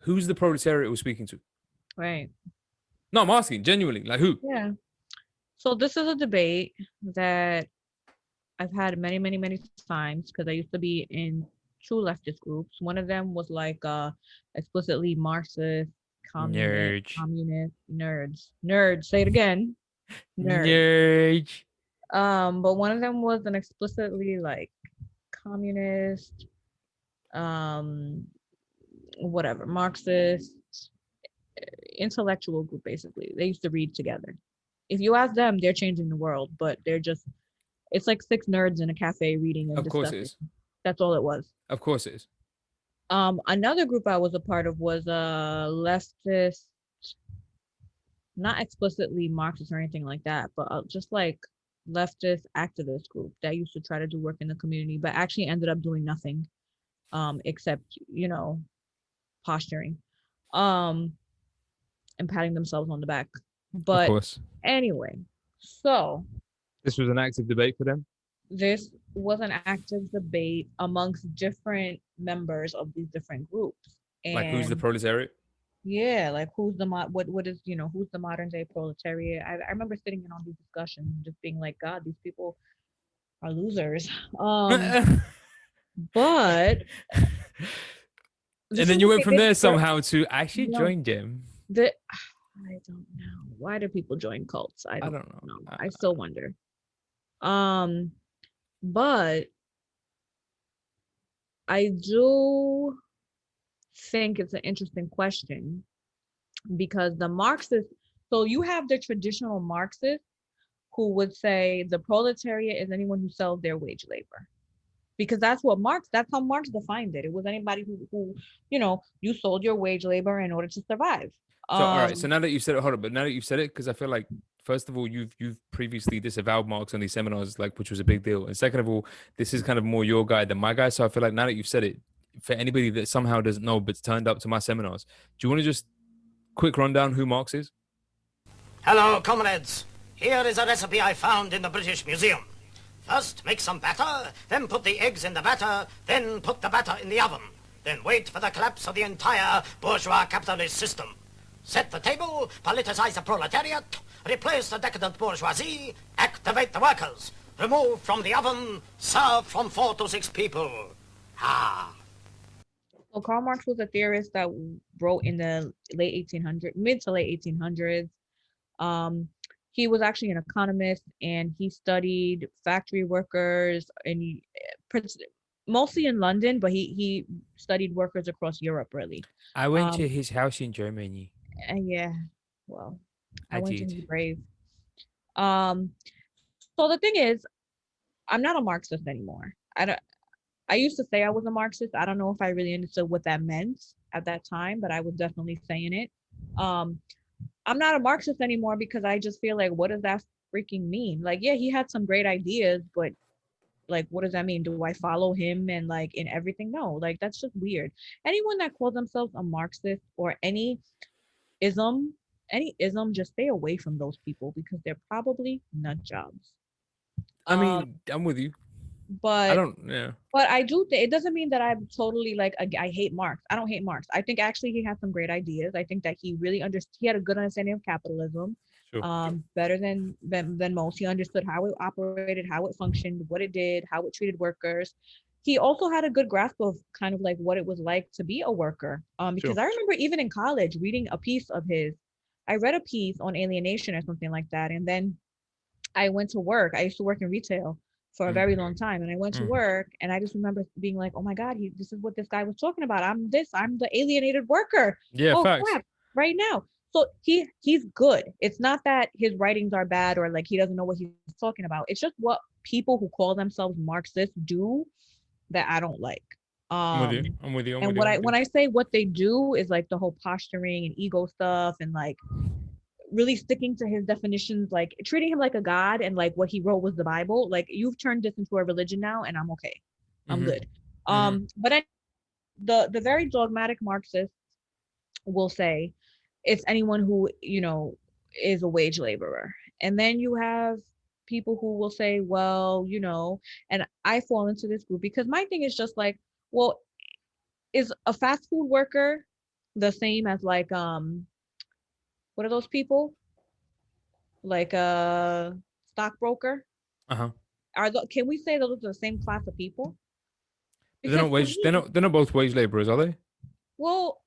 who's the proletariat we're speaking to? Right. No, I'm asking genuinely, like who? Yeah. So this is a debate that I've had many, many, many times because I used to be in two leftist groups. One of them was like explicitly Marxist, communist, nerds. Say it again. Nerds. But one of them was an explicitly like communist, whatever, Marxist, intellectual group. Basically, they used to read together. If you ask them, they're changing the world, but it's like six nerds in a cafe reading and of course discussing. It is. That's all it was. Of course it is. Another group I was a part of was a leftist, not explicitly Marxist or anything like that, but just like leftist activist group that used to try to do work in the community, but actually ended up doing nothing except posturing and patting themselves on the back. But of course. Anyway, so this was an active debate for them. This was an active debate amongst different members of these different groups. And like who's the proletariat? Yeah, like who's the what is who's the modern day proletariat? I remember sitting in on these discussions, just being like, God, these people are losers. But and then you went from there somehow to actually join them. I don't know. Why do people join cults? I don't know. I still wonder. But I do think it's an interesting question because the Marxists, so you have the traditional Marxists who would say the proletariat is anyone who sells their wage labor. Because that's how Marx defined it. It was anybody who you sold your wage labor in order to survive. So all right. So now that you've said it, hold on. But now that you've said it, because I feel like first of all, you've previously disavowed Marx on these seminars, which was a big deal. And second of all, this is kind of more your guy than my guy. So I feel like now that you've said it, for anybody that somehow doesn't know but's turned up to my seminars, do you want to just quick rundown who Marx is? Hello, comrades. Here is a recipe I found in the British Museum. First, make some batter, then put the eggs in the batter, then put the batter in the oven. Then wait for the collapse of the entire bourgeois capitalist system. Set the table, politicize the proletariat, replace the decadent bourgeoisie, activate the workers. Remove from the oven, serve from 4 to 6 people. Ah. So Karl Marx was a theorist that wrote in the mid to late 1800s. He was actually an economist, and he studied factory workers, and mostly in London, but he studied workers across Europe, really. I went to his house in Germany. And yeah, well, I went to did. his grave. So the thing is, I'm not a Marxist anymore. I used to say I was a Marxist. I don't know if I really understood what that meant at that time, but I was definitely saying it. I'm not a Marxist anymore because I just feel like, what does that freaking mean? Like, yeah, he had some great ideas, but like, what does that mean? Do I follow him and like in everything? No, like that's just weird. Anyone that calls themselves a Marxist or any ism, just stay away from those people because they're probably nut jobs. I mean, I'm with you. But I don't, yeah. But I do think it doesn't mean that I'm totally like I hate Marx. I don't hate Marx. I think actually he had some great ideas. I think that he really he had a good understanding of capitalism, Sure. better than most. He understood how it operated, how it functioned, what it did, how it treated workers. He also had a good grasp of kind of like what it was like to be a worker. Because Sure. I remember even in college reading a piece of his. I read a piece on alienation or something like that, and then I went to work. I used to work in retail for a very long time, and I went to work, and I just remember being like, oh my God, this is what this guy was talking about. I'm the alienated worker. Yeah, oh facts. crap, right now. So he's good. It's not that his writings are bad or like he doesn't know what he's talking about. It's just what people who call themselves Marxists do that I don't like. I'm with you. I'm with you. And when I say what they do is like the whole posturing and ego stuff and like really sticking to his definitions, like treating him like a god, and like what he wrote was the Bible. Like, you've turned this into a religion now, and I'm okay. I'm good. But the very dogmatic Marxists will say it's anyone who, is a wage laborer. And then you have people who will say, well, and I fall into this group because my thing is just like, well, is a fast food worker the same as like what are those people? Like a stockbroker? Can we say those are the same class of people? They're not wage. They're not both wage laborers, are they? Well,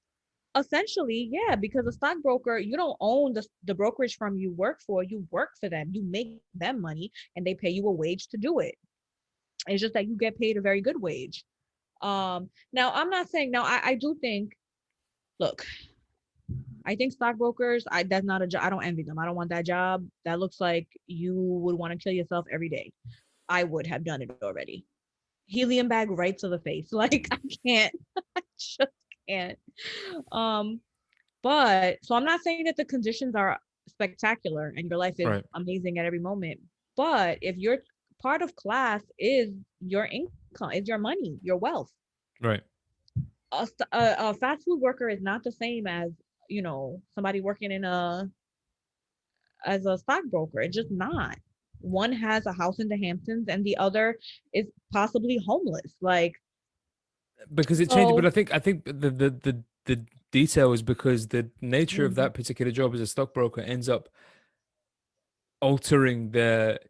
essentially, yeah, because a stockbroker, you don't own the brokerage firm you work for. You work for them. You make them money, and they pay you a wage to do it. It's just that you get paid a very good wage. Now, I'm not saying. Now, I do think. Look, I think stockbrokers, that's not a job. I don't envy them. I don't want that job. That looks like you would want to kill yourself every day. I would have done it already. Helium bag right to the face. Like, I can't. I just can't. But so I'm not saying that the conditions are spectacular and your life is amazing at every moment. But if your part of class is your income, is your money, your wealth. Right. A fast food worker is not the same as somebody working as a stockbroker. It's just not. One has a house in the Hamptons and the other is possibly homeless. Like, because it changes, but I think the detail is because the nature of that particular job as a stockbroker ends up altering their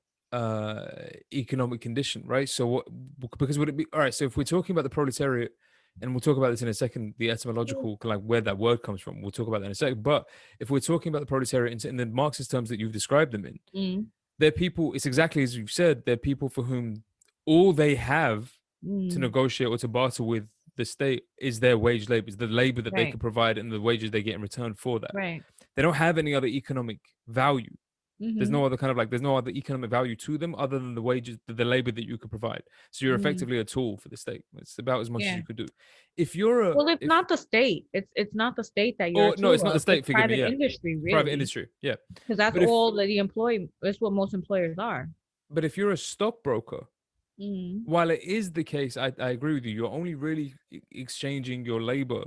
economic condition, right? So because would it be all right? So if we're talking about the proletariat, and we'll talk about this in a second, the etymological, like where that word comes from. We'll talk about that in a second. But if we're talking about the proletariat in the Marxist terms that you've described them in, they're people, it's exactly as you've said, they're people for whom all they have to negotiate or to barter with the state is their wage labor, is the labor that they could provide and the wages they get in return for that. Right. They don't have any other economic value. There's no other kind of like, there's no other economic value to them other than the wages, the labor that you could provide. So you're effectively a tool for the state. It's about as much as you could do. If you're it's not the state. It's not the state that you're. No, it's not the state. Forgive me. Yeah. Industry, really. Private industry. Yeah. Because that's all that the employee. That's what most employers are. But if you're a stockbroker, while it is the case, I agree with you. You're only really exchanging your labor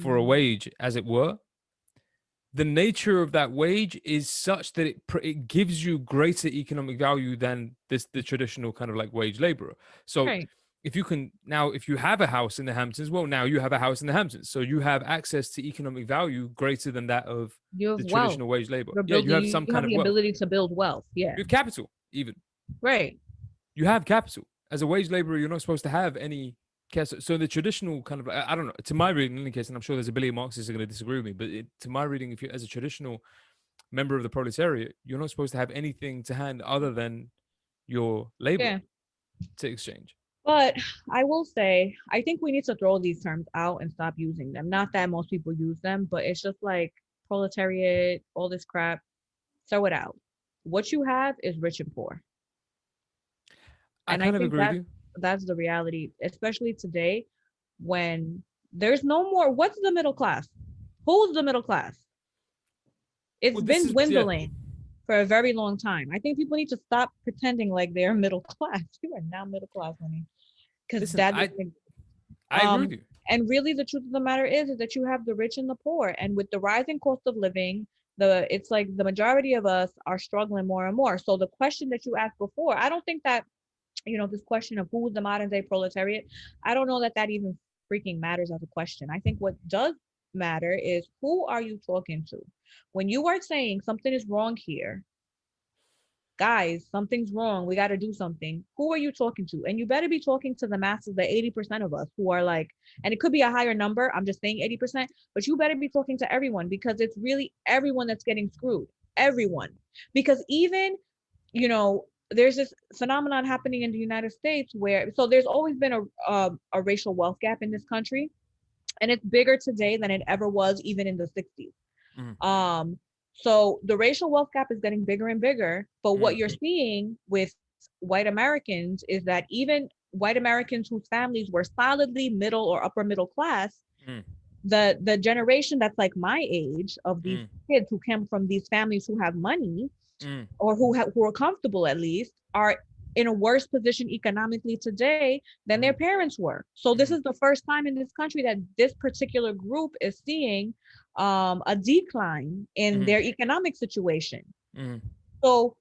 for a wage, as it were. the nature of that wage is such that it gives you greater economic value than the traditional kind of like wage laborer. So Right. if you have a house in the Hamptons, well, now you have a house in the Hamptons, so you have access to economic value greater than that of You have the wealth. traditional wage labor. You're Yeah, you building, have some you kind have of the wealth. ability to build wealth. Yeah. You have capital, even. Right. You have capital. As a wage laborer, you're not supposed to have any. So the traditional kind of, I don't know, to my reading, in any case, and I'm sure there's a billion Marxists are going to disagree with me, but to my reading, if you're as a traditional member of the proletariat, you're not supposed to have anything to hand other than your labor Yeah. to exchange. But I will say, I think we need to throw these terms out and stop using them. Not that most people use them, but it's just like proletariat, all this crap. Throw it out. What you have is rich and poor. I And kind I of think agree with you. that's the reality, especially today when there's no more. What's the middle class? Who's the middle class? It's Well, been dwindling for a very long time. I think people need to stop pretending like they're middle class. You are now middle class, honey. Because that I agree with you. and really the truth of the matter is that you have the rich and the poor. And with the rising cost of living, it's like the majority of us are struggling more and more. So the question that you asked before, I don't think that, this question of who is the modern day proletariat, I don't know that even freaking matters as a question. I think what does matter is who are you talking to? When you are saying something is wrong here, guys, something's wrong, we got to do something, who are you talking to? And you better be talking to the masses, the 80% of us who are like, and it could be a higher number, I'm just saying 80%, but you better be talking to everyone, because it's really everyone that's getting screwed. Everyone. Because even, there's this phenomenon happening in the United States where, so there's always been a racial wealth gap in this country, and it's bigger today than it ever was even in the 60s. So the racial wealth gap is getting bigger and bigger, but what you're seeing with white Americans is that even white Americans whose families were solidly middle or upper middle class, the generation that's like my age of these kids who came from these families who have money, or who are comfortable at least, are in a worse position economically today than their parents were. So this is the first time in this country that this particular group is seeing a decline in their economic situation. So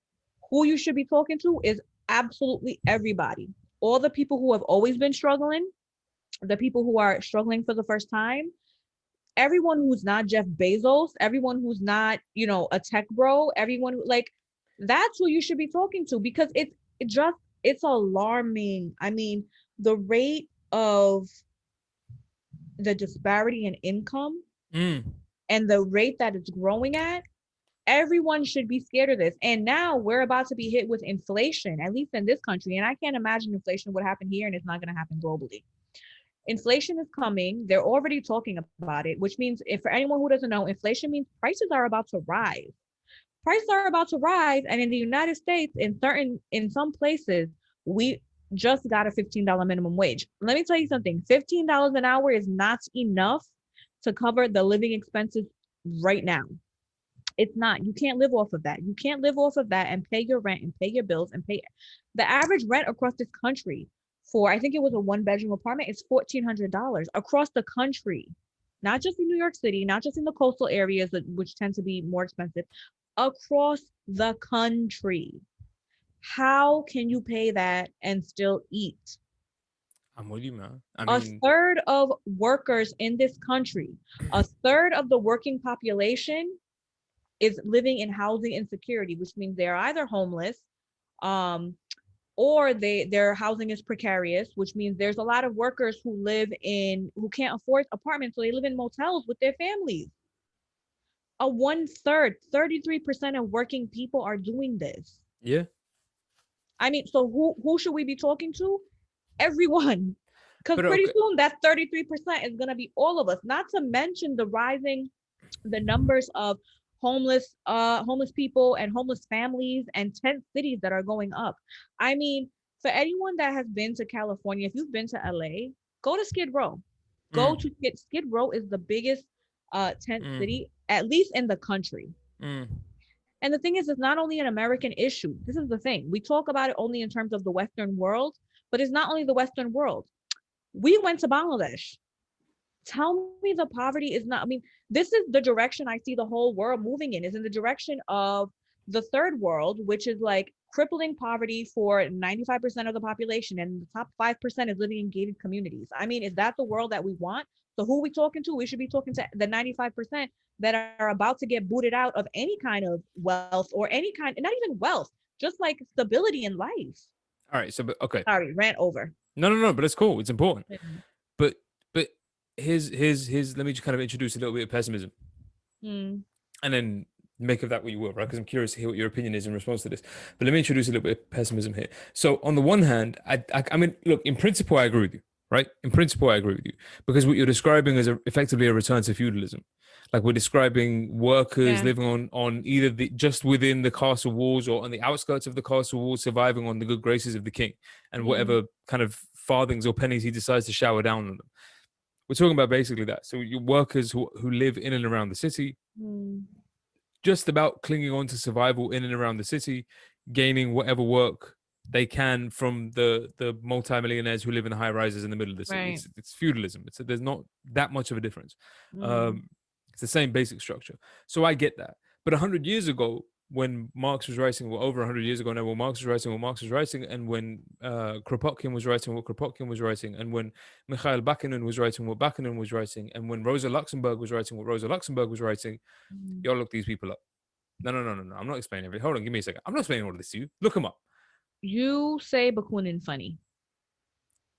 who you should be talking to is absolutely everybody. All the people who have always been struggling, the people who are struggling for the first time, everyone who's not Jeff Bezos, everyone who's not, a tech bro, everyone who, like, that's who you should be talking to, because it's alarming. I mean, the rate of the disparity in income and the rate that it's growing at, everyone should be scared of this. And now we're about to be hit with inflation, at least in this country. And I can't imagine inflation would happen here, and it's not going to happen globally. Inflation is coming. They're already talking about it, which means, if for anyone who doesn't know, inflation means prices are about to rise. Prices are about to rise. And in the United States, in some places, we just got a $15 minimum wage. Let me tell you something. $15 an hour is not enough to cover the living expenses right now. It's not. You can't live off of that. You can't live off of that and pay your rent and pay your bills and pay. The average rent across this country for, I think it was a 1-bedroom apartment, is $1,400 across the country. Not just in New York City, not just in the coastal areas, which tend to be more expensive, across the country. How can you pay that and still eat? I'm with you, man. A third of workers in this country, a third of the working population is living in housing insecurity, which means they're either homeless, or their housing is precarious, which means there's a lot of workers who can't afford apartments, so they live in motels with their families. A 1/3, 33% of working people are doing this. Yeah. I mean, so who should we be talking to? Everyone. Because pretty soon that 33% is going to be all of us, not to mention the numbers of homeless people and homeless families and tent cities that are going up. I mean, for anyone that has been to California, if you've been to LA, go to Skid Row. Go to Skid Row is the biggest tent city, at least in the country. And the thing is, it's not only an American issue. This is the thing. We talk about it only in terms of the Western world, but it's not only the Western world. We went to Bangladesh. tell me the poverty is not, I mean, this is the direction I see the whole world moving in, is in the direction of the third world, which is like crippling poverty for 95% of the population, and the top 5% is living in gated communities. I mean, is that the world that we want? So who are we talking to? We should be talking to the 95% that are about to get booted out of any kind of wealth, or any kind, not even wealth, just like stability in life. All right. So, okay. Sorry, rant over. No, but it's cool. It's important. Mm-hmm. But here's let me just kind of introduce a little bit of pessimism, and then make of that what you will, right? Because I'm curious to hear what your opinion is in response to this. But let me introduce a little bit of pessimism here. So on the one hand, I mean, look, in principle, I agree with you, right? In principle, I agree with you, because what you're describing is effectively a return to feudalism. Like, we're describing workers living on either just within the castle walls or on the outskirts of the castle walls, surviving on the good graces of the king and whatever kind of farthings or pennies he decides to shower down on them. We're talking about basically that. So your workers who live in and around the city, just about clinging on to survival in and around the city, gaining whatever work they can from the multimillionaires who live in the high rises in the middle of the city. Right. It's feudalism. There's not that much of a difference. It's the same basic structure. So I get that. But 100 years ago, when Marx was writing, well, over 100 years ago now, when Marx was writing what Marx was writing, and when Kropotkin was writing what Kropotkin was writing, and when Mikhail Bakunin was writing what Bakunin was writing, and when Rosa Luxemburg was writing what Rosa Luxemburg was writing, y'all look these people up. No. I'm not explaining everything. Hold on, give me a second. I'm not explaining all of this to you. Look them up. You say Bakunin funny.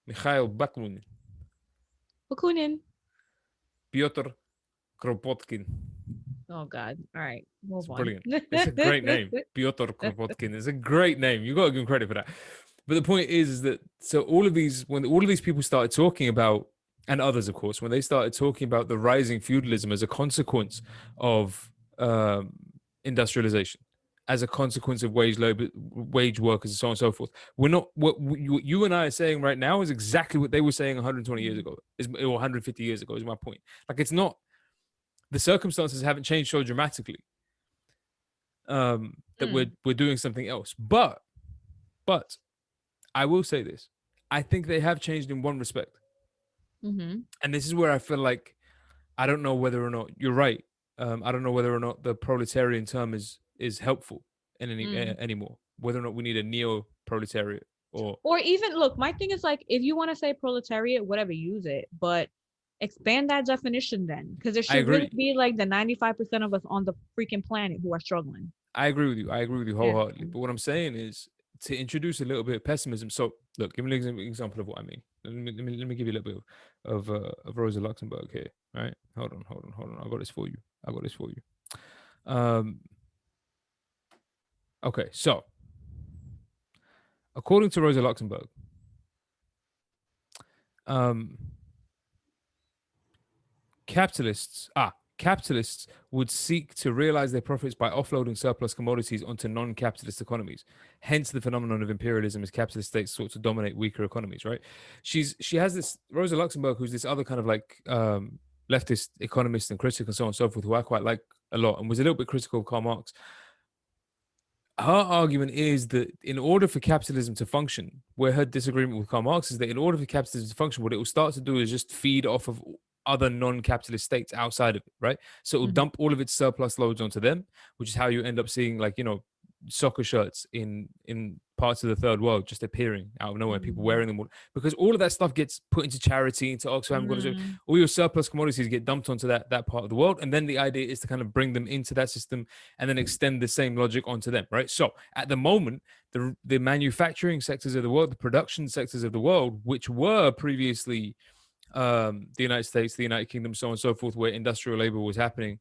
Mikhail Bakunin. Bakunin. Pyotr Kropotkin. Oh God! All right, move on. Brilliant. It's a great name. Pyotr Kropotkin is a great name. You got to give him credit for that. But the point is that when all of these people started talking about, and others, of course, when they started talking about the rising feudalism as a consequence of industrialization, as a consequence of wage workers, and so on and so forth, we're not, what you and I are saying right now is exactly what they were saying 120 years ago, or 150 years ago, is my point. Like, it's not, the circumstances haven't changed so dramatically that we're doing something else. But I will say this: I think they have changed in one respect, and this is where I feel like I don't know whether or not you're right. I don't know whether or not the proletarian term is helpful in anymore. Whether or not we need a neo-proletariat or even, look, my thing is, like, if you want to say proletariat, whatever, use it, but expand that definition then, because it should really be like the 95% of us on the freaking planet who are struggling. I agree with you wholeheartedly. But what I'm saying is to introduce a little bit of pessimism. So look, give me an example of what I mean. Let me give you a little bit of Rosa Luxemburg here. Right? Hold on. I got this for you. Okay, so according to Rosa Luxemburg, capitalists would seek to realize their profits by offloading surplus commodities onto non-capitalist economies. Hence the phenomenon of imperialism, as capitalist states sought to dominate weaker economies, right? She has this, Rosa Luxemburg, who's this other kind of like leftist economist and critic and so on and so forth, who I quite like a lot, and was a little bit critical of Karl Marx. Her argument is that in order for capitalism to function, where her disagreement with Karl Marx is that in order for capitalism to function, what it will start to do is just feed off of other non-capitalist states outside of it, right? So it will dump all of its surplus loads onto them, which is how you end up seeing, like, you know, soccer shirts in parts of the third world just appearing out of nowhere, people wearing them, because all of that stuff gets put into charity, into Oxfam. All your surplus commodities get dumped onto that part of the world, and then the idea is to kind of bring them into that system and then extend the same logic onto them, right? So at the moment, the manufacturing sectors of the world, the production sectors of the world, which were previously the United States, the United Kingdom, so on and so forth, where industrial labor was happening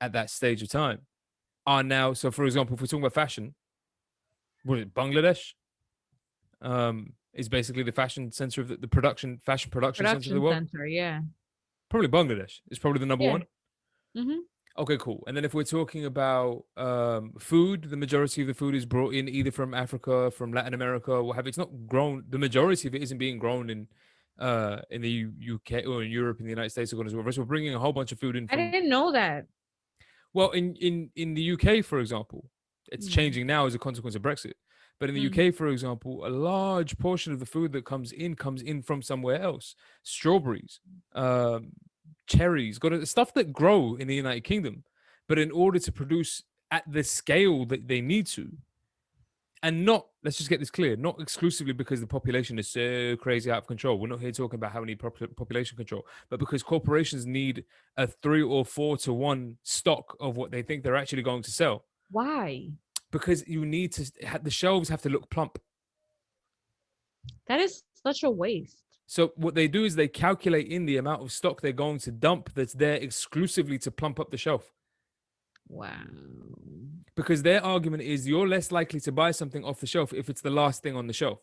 at that stage of time, are now, so for example, if we're talking about fashion, what is it, Bangladesh is basically the fashion center of the fashion production center of the world. Probably Bangladesh is probably the number one. Okay, cool. And then if we're talking about food, the majority of the food is brought in either from Africa, from Latin America, what have you. It's not grown, the majority of it isn't being grown in the UK or in Europe, in the United States, or as well. So we're bringing a whole bunch of food in. I didn't know that. Well, in the UK, for example, it's changing now as a consequence of Brexit. But in the UK, for example, a large portion of the food that comes in from somewhere else. Strawberries, cherries, got stuff that grow in the United Kingdom, but in order to produce at the scale that they need to, and not, let's just get this clear, not exclusively because the population is so crazy out of control. We're not here talking about how we need population control, but because corporations need a 3 or 4 to 1 stock of what they think they're actually going to sell. Why? Because you need to, the shelves have to look plump. That is such a waste. So what they do is they calculate in the amount of stock they're going to dump that's there exclusively to plump up the shelf. Wow. Because their argument is you're less likely to buy something off the shelf if it's the last thing on the shelf.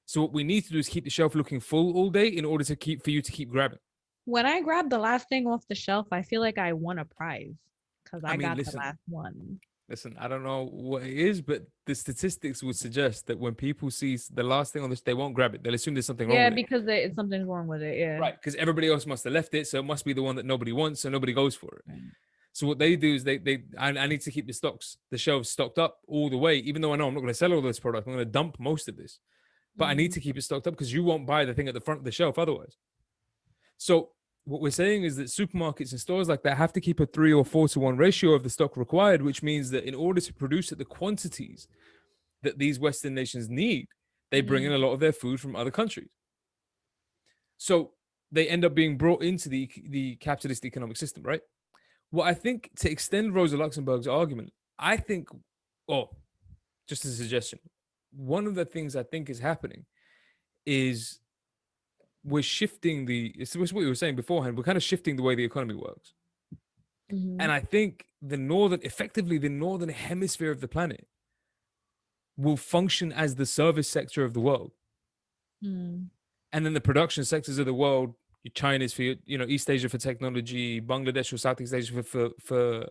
So what we need to do is keep the shelf looking full all day in order to for you to keep grabbing. When I grab the last thing off the shelf, I feel like I won a prize because I got listen, the last one. Listen, I don't know what it is, but the statistics would suggest that when people see the last thing on this, they won't grab it. They'll assume there's something wrong with it. Yeah, because something's wrong with it. Yeah. Right, because everybody else must have left it, so it must be the one that nobody wants, so nobody goes for it. Right. So what they do is I need to keep the shelves stocked up all the way, even though I know I'm not going to sell all this product. I'm going to dump most of this. But I need to keep it stocked up because you won't buy the thing at the front of the shelf otherwise. So what we're saying is that supermarkets and stores like that have to keep a 3 or 4 to 1 ratio of the stock required, which means that in order to produce at the quantities that these Western nations need, they bring in a lot of their food from other countries. So they end up being brought into the capitalist economic system, right? What I think, to extend Rosa Luxemburg's argument, I think, just as a suggestion, one of the things I think is happening is we're shifting it's what you were saying beforehand, we're kind of shifting the way the economy works. And I think the northern hemisphere of the planet will function as the service sector of the world. And then the production sectors of the world, China's for, East Asia for technology, Bangladesh or Southeast Asia for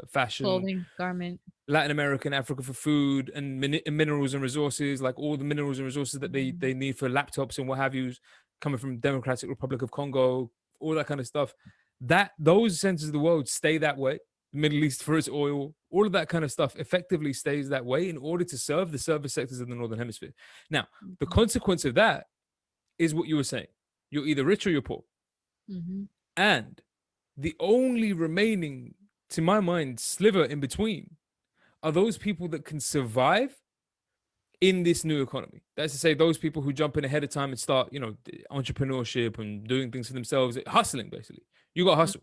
fashion, clothing, garment, Latin America and Africa for food and minerals and resources, like all the minerals and resources that they need for laptops and what have you, coming from Democratic Republic of Congo, all that kind of stuff. Those centers of the world stay that way. The Middle East for its oil, all of that kind of stuff effectively stays that way in order to serve the service sectors of the Northern Hemisphere. Now, the consequence of that is what you were saying. You're either rich or you're poor. And the only remaining, to my mind, sliver in between are those people that can survive in this new economy. That's to say, those people who jump in ahead of time and start, entrepreneurship and doing things for themselves, hustling, basically. You got to hustle.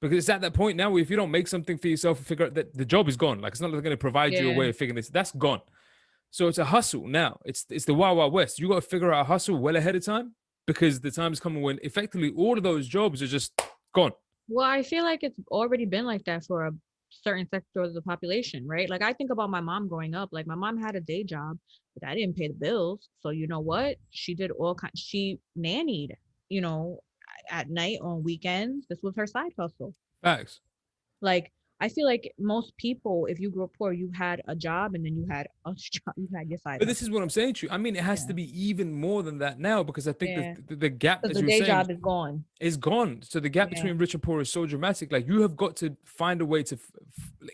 Because it's at that point now where if you don't make something for yourself and figure out that the job is gone, like it's not going to provide you a way of figuring this, that's gone. So it's a hustle now. It's the Wild Wild West. You got to figure out a hustle well ahead of time, because the time is coming when effectively all of those jobs are just gone. Well, I feel like it's already been like that for a certain sector of the population, right? Like I think about my mom growing up. Like my mom had a day job, but I didn't pay the bills. So you know what? She did she nannied, at night on weekends. This was her side hustle. Facts. Like I feel like most people, if you grew up poor, you had a job and then you had a job, you had your side. But this is what I'm saying to you. I mean, it has to be even more than that now, because I think the gap, as the day job is gone. Is gone. So the gap between rich and poor is so dramatic. Like you have got to find a way to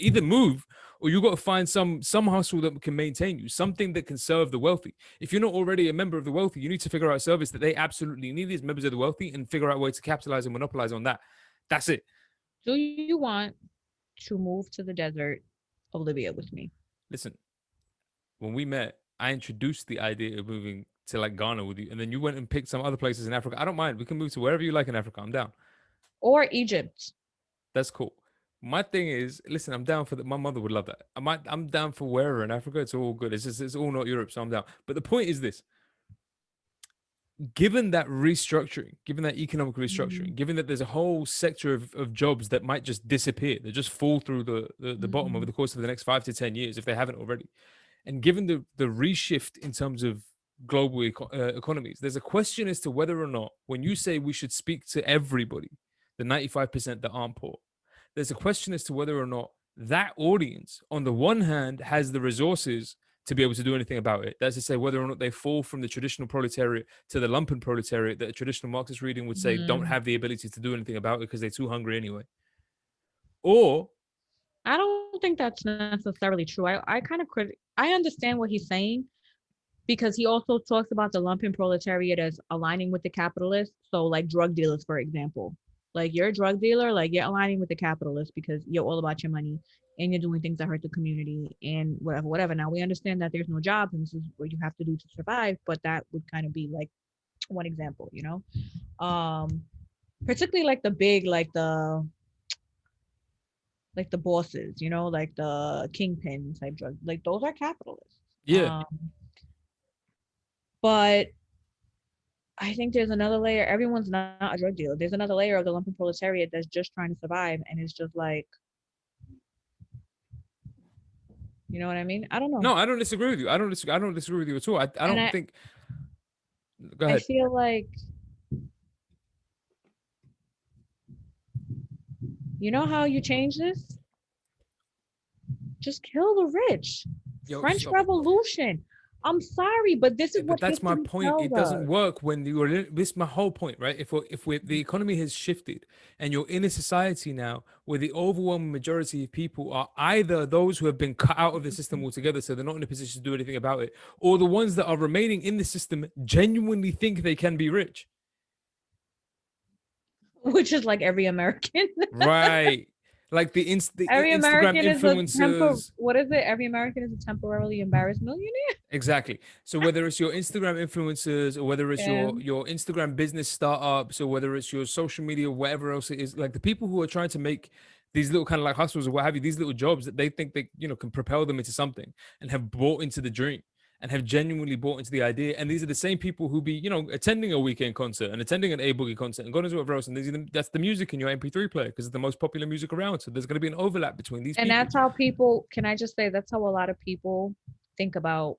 either move, or you got to find some hustle that can maintain you, something that can serve the wealthy. If you're not already a member of the wealthy, you need to figure out a service that they absolutely need as members of the wealthy and figure out a way to capitalize and monopolize on that. That's it. Do you want to move to the desert of Libya with me? Listen, when we met, I introduced the idea of moving to like Ghana with you, and then you went and picked some other places in Africa. I don't mind. We can move to wherever you like in Africa. I'm down. Or Egypt. That's cool. My thing is, listen, I'm down for that. My mother would love that. I'm down for wherever in Africa. It's all good. It's all not Europe, so I'm down. But the point is this. Given that restructuring, given that economic restructuring, given that there's a whole sector of jobs that might just disappear, they just fall through the bottom over the course of the next 5 to 10 years, if they haven't already, and given the reshift in terms of global economies, there's a question as to whether or not, when you say we should speak to everybody, the 95% that aren't poor, there's a question as to whether or not that audience, on the one hand, has the resources to be able to do anything about it. That's to say, whether or not they fall from the traditional proletariat to the lumpen proletariat that a traditional Marxist reading would say don't have the ability to do anything about it because they're too hungry anyway. Or I don't think that's necessarily true. I kind of I understand what he's saying, because he also talks about the lumpen proletariat as aligning with the capitalists. So like drug dealers, for example, Like you're a drug dealer, like you're aligning with the capitalists because you're all about your money and you're doing things that hurt the community and whatever. Now we understand that there's no jobs and this is what you have to do to survive, but that would kind of be like one example, you know? Particularly like the big, like the bosses, you know, like the kingpin type drugs, like those are capitalists. Yeah. But I think there's another layer. Everyone's not a drug dealer. There's another layer of the lumpen proletariat that's just trying to survive, and it's just like, you know what I mean? I don't know. No, I don't disagree with you. I don't disagree with you at all. I don't think. Go ahead. I feel like, you know how you change this? Just kill the rich. French Revolution. I'm sorry, but this is what. But that's my point. It doesn't work when you're. This is my whole point, right? If the economy has shifted and you're in a society now where the overwhelming majority of people are either those who have been cut out of the system altogether, so they're not in a position to do anything about it, or the ones that are remaining in the system genuinely think they can be rich. Which is like every American. Right. Like every Instagram American influencers. is what is it? Every American is a temporarily embarrassed millionaire. Exactly. So whether it's your Instagram influencers or whether it's your Instagram business startups or whether it's your social media, whatever else it is, like the people who are trying to make these little kind of like hustles or what have you, these little jobs that they think they, you know, can propel them into something and have bought into the dream and have genuinely bought into the idea. And these are the same people who be, you know, attending a weekend concert and attending an A-Boogie concert and going to whatever else. And that's the music in your MP3 player because it's the most popular music around. So there's going to be an overlap between these and people. That's how people, can I just say, that's how a lot of people think about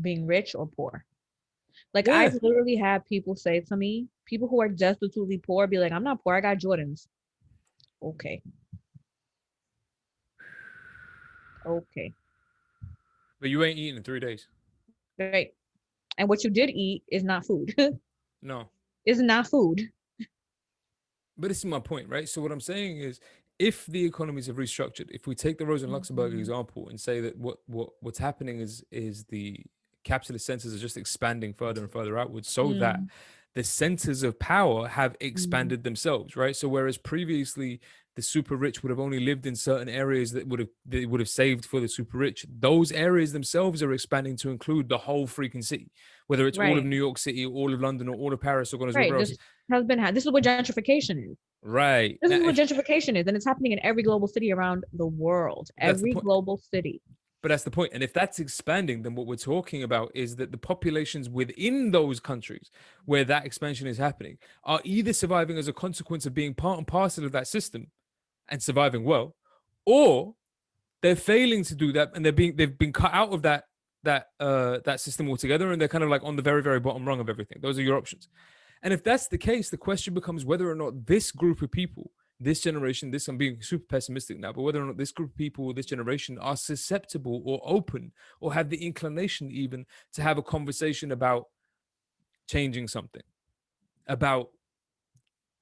being rich or poor. Like I've literally had people say to me, people who are destitutely poor be like, I'm not poor, I got Jordans. Okay. But you ain't eating in 3 days. Right. And what you did eat is not food. No. It's not food. But this is my point, right? So what I'm saying is, if the economies have restructured, if we take the Rosa Luxemburg example and say that what's happening is the capitalist centers are just expanding further and further outwards, so that the centers of power have expanded themselves, right? So whereas previously the super rich would have only lived in certain areas that they would have saved for the super rich, those areas themselves are expanding to include the whole freaking city, whether it's all of New York City, or all of London, or all of Paris, or God knows where else. This is what gentrification is. Right. This is what gentrification is, and it's happening in every global city around the world. Every global city. But that's the point. And if that's expanding, then what we're talking about is that the populations within those countries where that expansion is happening are either surviving as a consequence of being part and parcel of that system and surviving well, or they're failing to do that and they've been cut out of that system altogether, and they're kind of like on the very, very bottom rung of everything. Those are your options. And if that's the case, the question becomes whether or not this group of people, this generation, I'm being super pessimistic now, but whether or not this group of people, this generation, are susceptible or open or have the inclination even to have a conversation about changing something, about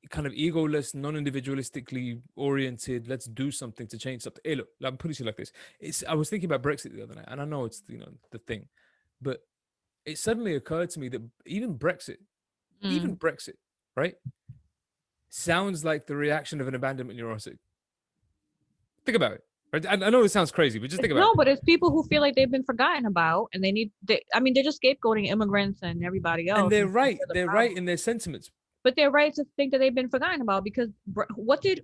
kind of egoless, non-individualistically oriented, let's do something to change something. Hey, look, I'm putting it like this. I was thinking about Brexit the other night, and I know it's, you know, the thing, but it suddenly occurred to me that even Brexit, right, sounds like the reaction of an abandonment neurotic. Think about it. Right? I know it sounds crazy, but just think about it. No, but it's people who feel like they've been forgotten about, and they're just scapegoating immigrants and everybody else. And they're right. They're right in their sentiments. But they're right to think that they've been forgotten about, because what did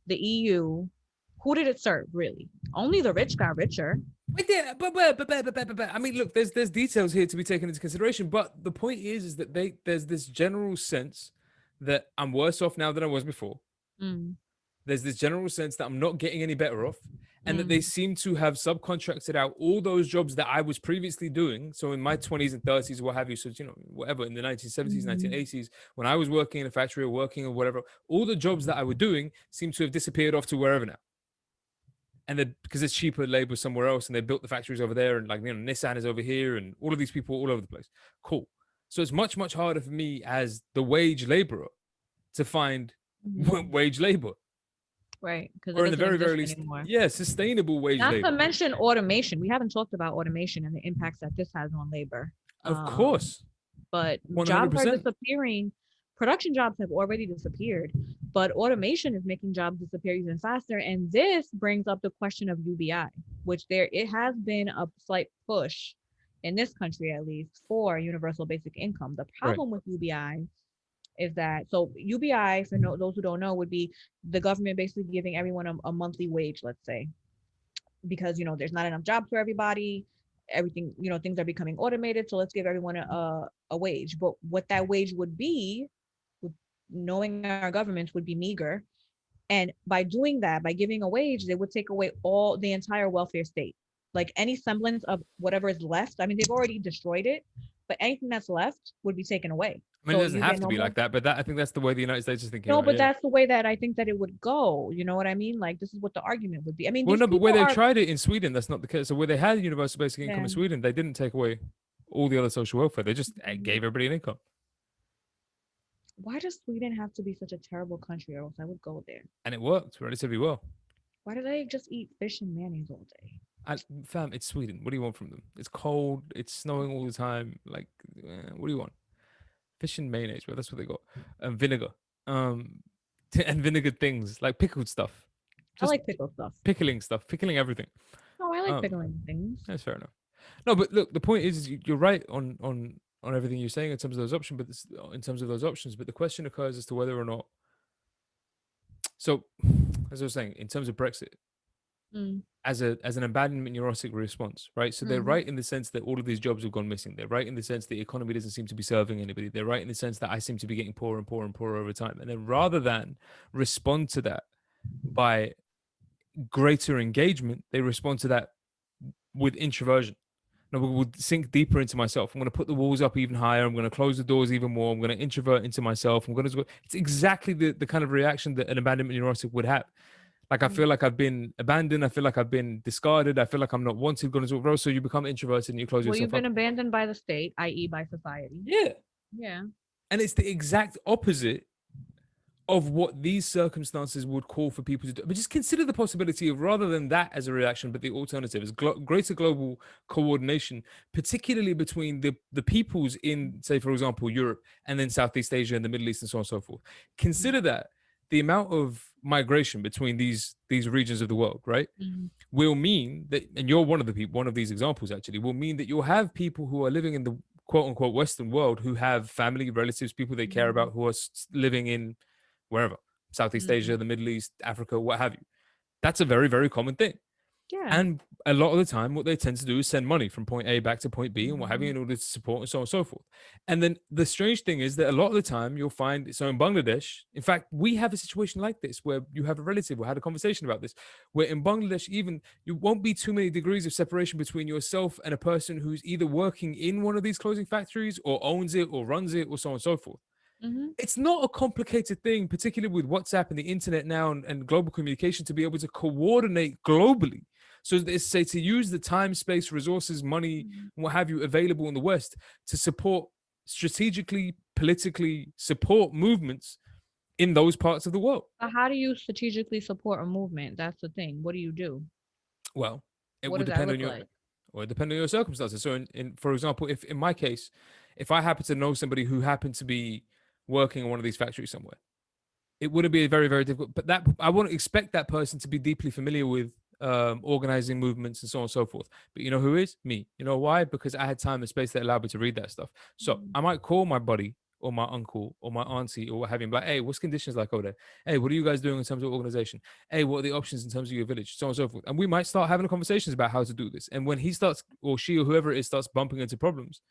the EU, who did it serve really? Only the rich got richer. But I mean, look, there's details here to be taken into consideration. But the point is that there's this general sense that I'm worse off now than I was before. There's this general sense that I'm not getting any better off, and that they seem to have subcontracted out all those jobs that I was previously doing. So in my 20s and 30s, what have you, so, you know, whatever, in the 1970s, 1980s, when I was working in a factory or working or whatever, all the jobs that I were doing seem to have disappeared off to wherever now. And because it's cheaper labor somewhere else, and they built the factories over there, and like, you know, Nissan is over here, and all of these people all over the place. Cool. So it's much, much harder for me as the wage laborer to find wage labor. Right. Because or in the very, very least, sustainable wage labor. Not to mention automation. We haven't talked about automation and the impacts that this has on labor. Of course. But 100%. jobs are disappearing production jobs have already disappeared, but automation is making jobs disappear even faster. And this brings up the question of UBI, which it has been a slight push in this country, at least, for universal basic income. The problem with UBI is that, so UBI, for those who don't know, would be the government basically giving everyone a monthly wage, let's say, because there's not enough jobs for everybody, everything, things are becoming automated, so let's give everyone a wage. But what that wage would be, knowing our governments, would be meager. And by doing that, by giving a wage, they would take away the entire welfare state, like any semblance of whatever is left. I mean, they've already destroyed it, but anything that's left would be taken away. I mean, it doesn't have to be like that, but I think that's the way the United States is thinking. No, but that's the way that I think that it would go. You know what I mean? Like, this is what the argument would be. I mean, well, no, but where they tried it in Sweden, that's not the case. So where they had universal basic income in Sweden, they didn't take away all the other social welfare. They just gave everybody an income. Why does Sweden have to be such a terrible country, or else I would go there? And it worked relatively well. Why do they just eat fish and mayonnaise all day? Fam, it's Sweden. What do you want from them? It's cold. It's snowing all the time. Like, what do you want? Fish and mayonnaise, bro. That's what they got. And vinegar. And vinegar things like pickled stuff. I like pickled stuff. Pickling stuff. Pickling everything. No, I like pickling things. That's fair enough. No, but look, the point is you're right on everything you're saying in terms of those options, but the question occurs as to whether or not. So, as I was saying, in terms of Brexit, as an abandonment neurotic response, right? So they're right in the sense that all of these jobs have gone missing. They're right in the sense the economy doesn't seem to be serving anybody. They're right in the sense that I seem to be getting poorer and poorer and poorer over time. And then rather than respond to that by greater engagement, they respond to that with introversion. No, we'll sink deeper into myself. I'm going to put the walls up even higher. I'm going to close the doors even more. I'm going to introvert into myself. It's exactly the kind of reaction that an abandonment neurotic would have. Like, I feel like I've been abandoned. I feel like I've been discarded. I feel like I'm not wanted. So you become introverted and you close yourself up. Well, you've been abandoned by the state, i.e. by society. Yeah. Yeah. And it's the exact opposite of what these circumstances would call for people to do. But just consider the possibility of, rather than that as a reaction, but the alternative is greater global coordination, particularly between the peoples in, say, for example, Europe and then Southeast Asia and the Middle East and so on and so forth. Consider that the amount of migration between these regions of the world, right, will mean that, and you're one of these examples actually, will mean that you'll have people who are living in the quote unquote Western world who have family, relatives, people they care about, who are living in wherever, Southeast Asia, the Middle East, Africa, what have you. That's a very, very common thing. Yeah. And a lot of the time, what they tend to do is send money from point A back to point B and what have you in order to support and so on and so forth. And then the strange thing is that a lot of the time you'll find, so in Bangladesh, in fact, we have a situation like this where you have a relative, we had a conversation about this, where in Bangladesh, even you won't be too many degrees of separation between yourself and a person who's either working in one of these clothing factories or owns it or runs it or so on and so forth. It's not a complicated thing, particularly with WhatsApp and the internet now and global communication, to be able to coordinate globally. So it's, say, to use the time, space, resources, money, and what have you available in the West to support strategically, politically support movements in those parts of the world. But how do you strategically support a movement? That's the thing. What do you do? Well, it would depend on your circumstances. So for example, if in my case, if I happen to know somebody who happened to be working in one of these factories somewhere, it wouldn't be very, very difficult. But that I wouldn't expect that person to be deeply familiar with organizing movements and so on and so forth. But you know who is? Me. You know why? Because I had time and space that allowed me to read that stuff. So I might call my buddy or my uncle or my auntie or what have you, like, hey, what's conditions like over there? Hey, what are you guys doing in terms of organization? Hey, what are the options in terms of your village? So on and so forth. And we might start having conversations about how to do this. And when he starts, or she or whoever it is, starts bumping into problems,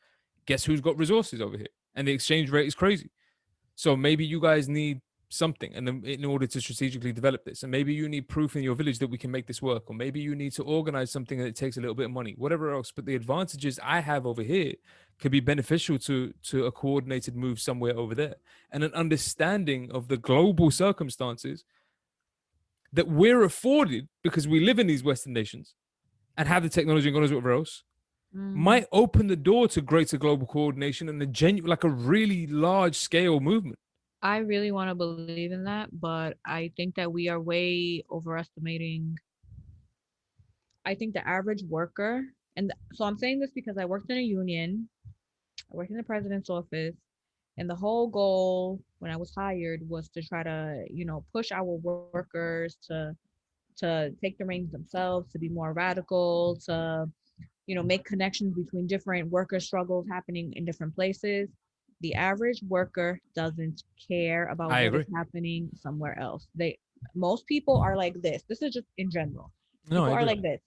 guess who's got resources over here? And the exchange rate is crazy. So maybe you guys need something, and then in order to strategically develop this, and maybe you need proof in your village that we can make this work, or maybe you need to organize something that takes a little bit of money, whatever else. But the advantages I have over here could be beneficial to a coordinated move somewhere over there, and an understanding of the global circumstances that we're afforded because we live in these Western nations and have the technology and God knows whatever else, might open the door to greater global coordination and a really large scale movement. I really want to believe in that, but I think that we are way overestimating. I think the average worker, and so I'm saying this because I worked in a union, I worked in the president's office, And the whole goal when I was hired was to try to, push our workers to take the reins themselves, to be more radical, to, make connections between different worker struggles happening in different places. The average worker doesn't care about I what is agree. happening somewhere else. Most people are like this. This is just in general. No, People I are agree. like this.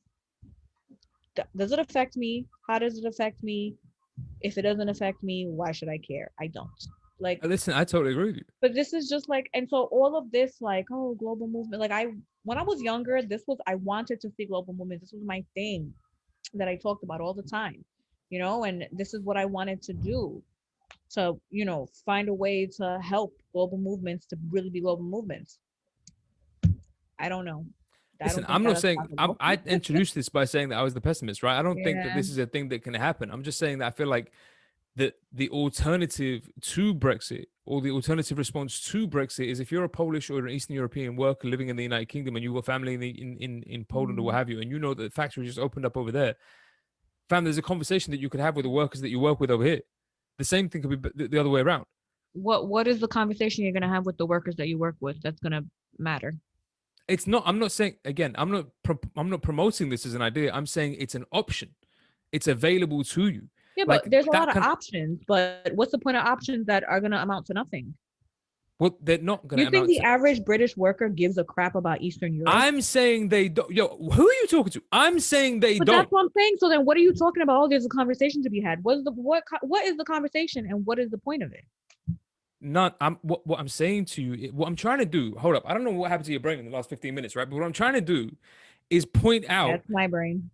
Does it affect me? How does it affect me? If it doesn't affect me, why should I care? I don't. Like, Listen, I totally agree with you. but this is just like, and so all of this, like, oh, global movement. Like, when I was younger, I wanted to see global movement. This was my thing that I talked about all the time, and this is what I wanted to do to, find a way to help global movements to really be global movements. I don't know. I Listen, don't think I'm that not is saying possible. I introduced this by saying that I was the pessimist, right? I don't think that Yeah. this is a thing that can happen. I'm just saying that I feel like the alternative to Brexit or the alternative response to Brexit is if you're a Polish or an Eastern European worker living in the United Kingdom and you've got family in Poland or what Mhm. have you, and you know that the factory just opened up over there, fam, there's a conversation that you could have with the workers that you work with over here. The same thing could be the other way around. What is the conversation you're gonna have with the workers that you work with that's gonna matter? It's not. I'm not saying again. I'm not promoting this as an idea. I'm saying it's an option. It's available to you. Yeah, Like but there's a lot that of kind. options. But what's the point of options that are gonna amount to nothing? Well, they're not going You to think amount the to. average British worker gives a crap about Eastern Europe? I'm saying they don't. Yo, who are you talking to? I'm saying they But don't. that's what I'm saying. So then, what are you talking about? Oh, there's a conversation to be had. What is the conversation, and what is the point of it? Not. What I'm saying to you. What I'm trying to do. Hold up. I don't know what happened to your brain in the last 15 minutes, right? But what I'm trying to do is point out. That's my brain.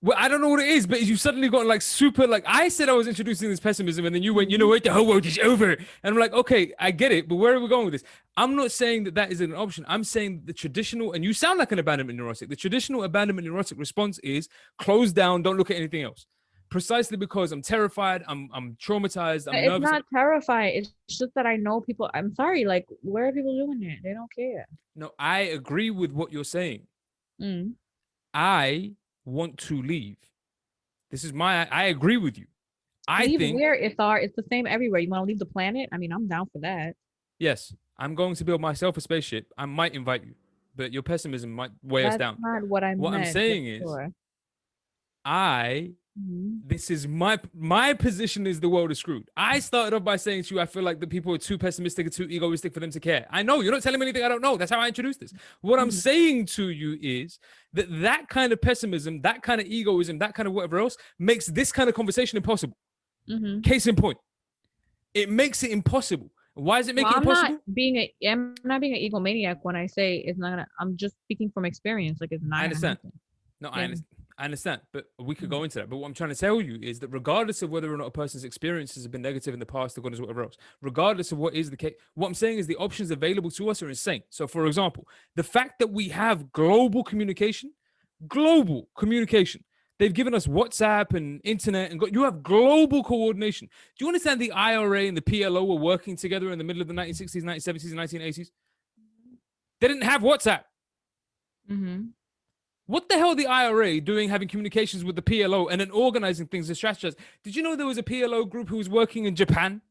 Well, I don't know what it is, but you suddenly got like super like I said I was introducing this pessimism, and then you went, you know what, the whole world is over, and I'm like, okay, I get it, but where are we going with this? I'm not saying that is an option. I'm saying the traditional, and you sound like an abandonment neurotic. The traditional abandonment neurotic response is close down, don't look at anything else, precisely because I'm terrified, I'm traumatized, I'm It's nervous. not terrifying. It's just that I know people. I'm sorry. Like, where are people doing it? They don't care. No, I agree with what you're saying. Mm. I want to leave. I agree with you. I Leave think where, Ithar? It's the same everywhere. You want to leave the planet? I mean, I'm down for that. yes, I'm going to build myself a spaceship. I might invite you, but your pessimism might weigh us That's down. not what I What I'm meant. saying is, Sure. this is my position is the world is screwed. I started off by saying to you, I feel like the people are too pessimistic and too egoistic for them to care. I know you're not telling me anything I don't know. That's how I introduced this. What I'm saying to you is that kind of pessimism, that kind of egoism, that kind of whatever else makes this kind of conversation impossible. Case in point, it makes it impossible. Why does it make it impossible? I'm not being an egomaniac when I say it's not gonna. I'm just speaking from experience. Like, it's not. I understand. Gonna happen. No, Yeah. I understand, but we could go into that. But what I'm trying to tell you is that regardless of whether or not a person's experiences have been negative in the past or goodness, whatever else, regardless of what is the case, what I'm saying is the options available to us are insane. So, for example, the fact that we have global communication, they've given us WhatsApp and internet, and you have global coordination. Do you understand the IRA and the PLO were working together in the middle of the 1960s, 1970s, and 1980s? They didn't have WhatsApp. What the hell are the IRA doing having communications with the PLO and then organizing things and strategizing? Did you know there was a PLO group who was working in Japan?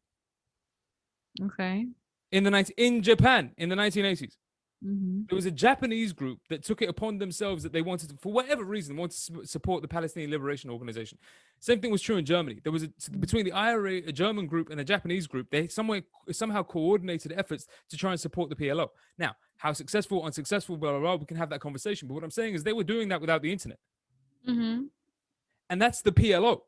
Okay. In Japan in the 1980s. There was a Japanese group that took it upon themselves that they wanted to, for whatever reason, wanted to support the Palestinian Liberation Organization. Same thing was true in Germany. There was between the IRA, a German group, and a Japanese group, they somehow coordinated efforts to try and support the PLO. Now, how successful, unsuccessful, blah, blah, blah, we can have that conversation. But what I'm saying is they were doing that without the internet. And that's the PLO.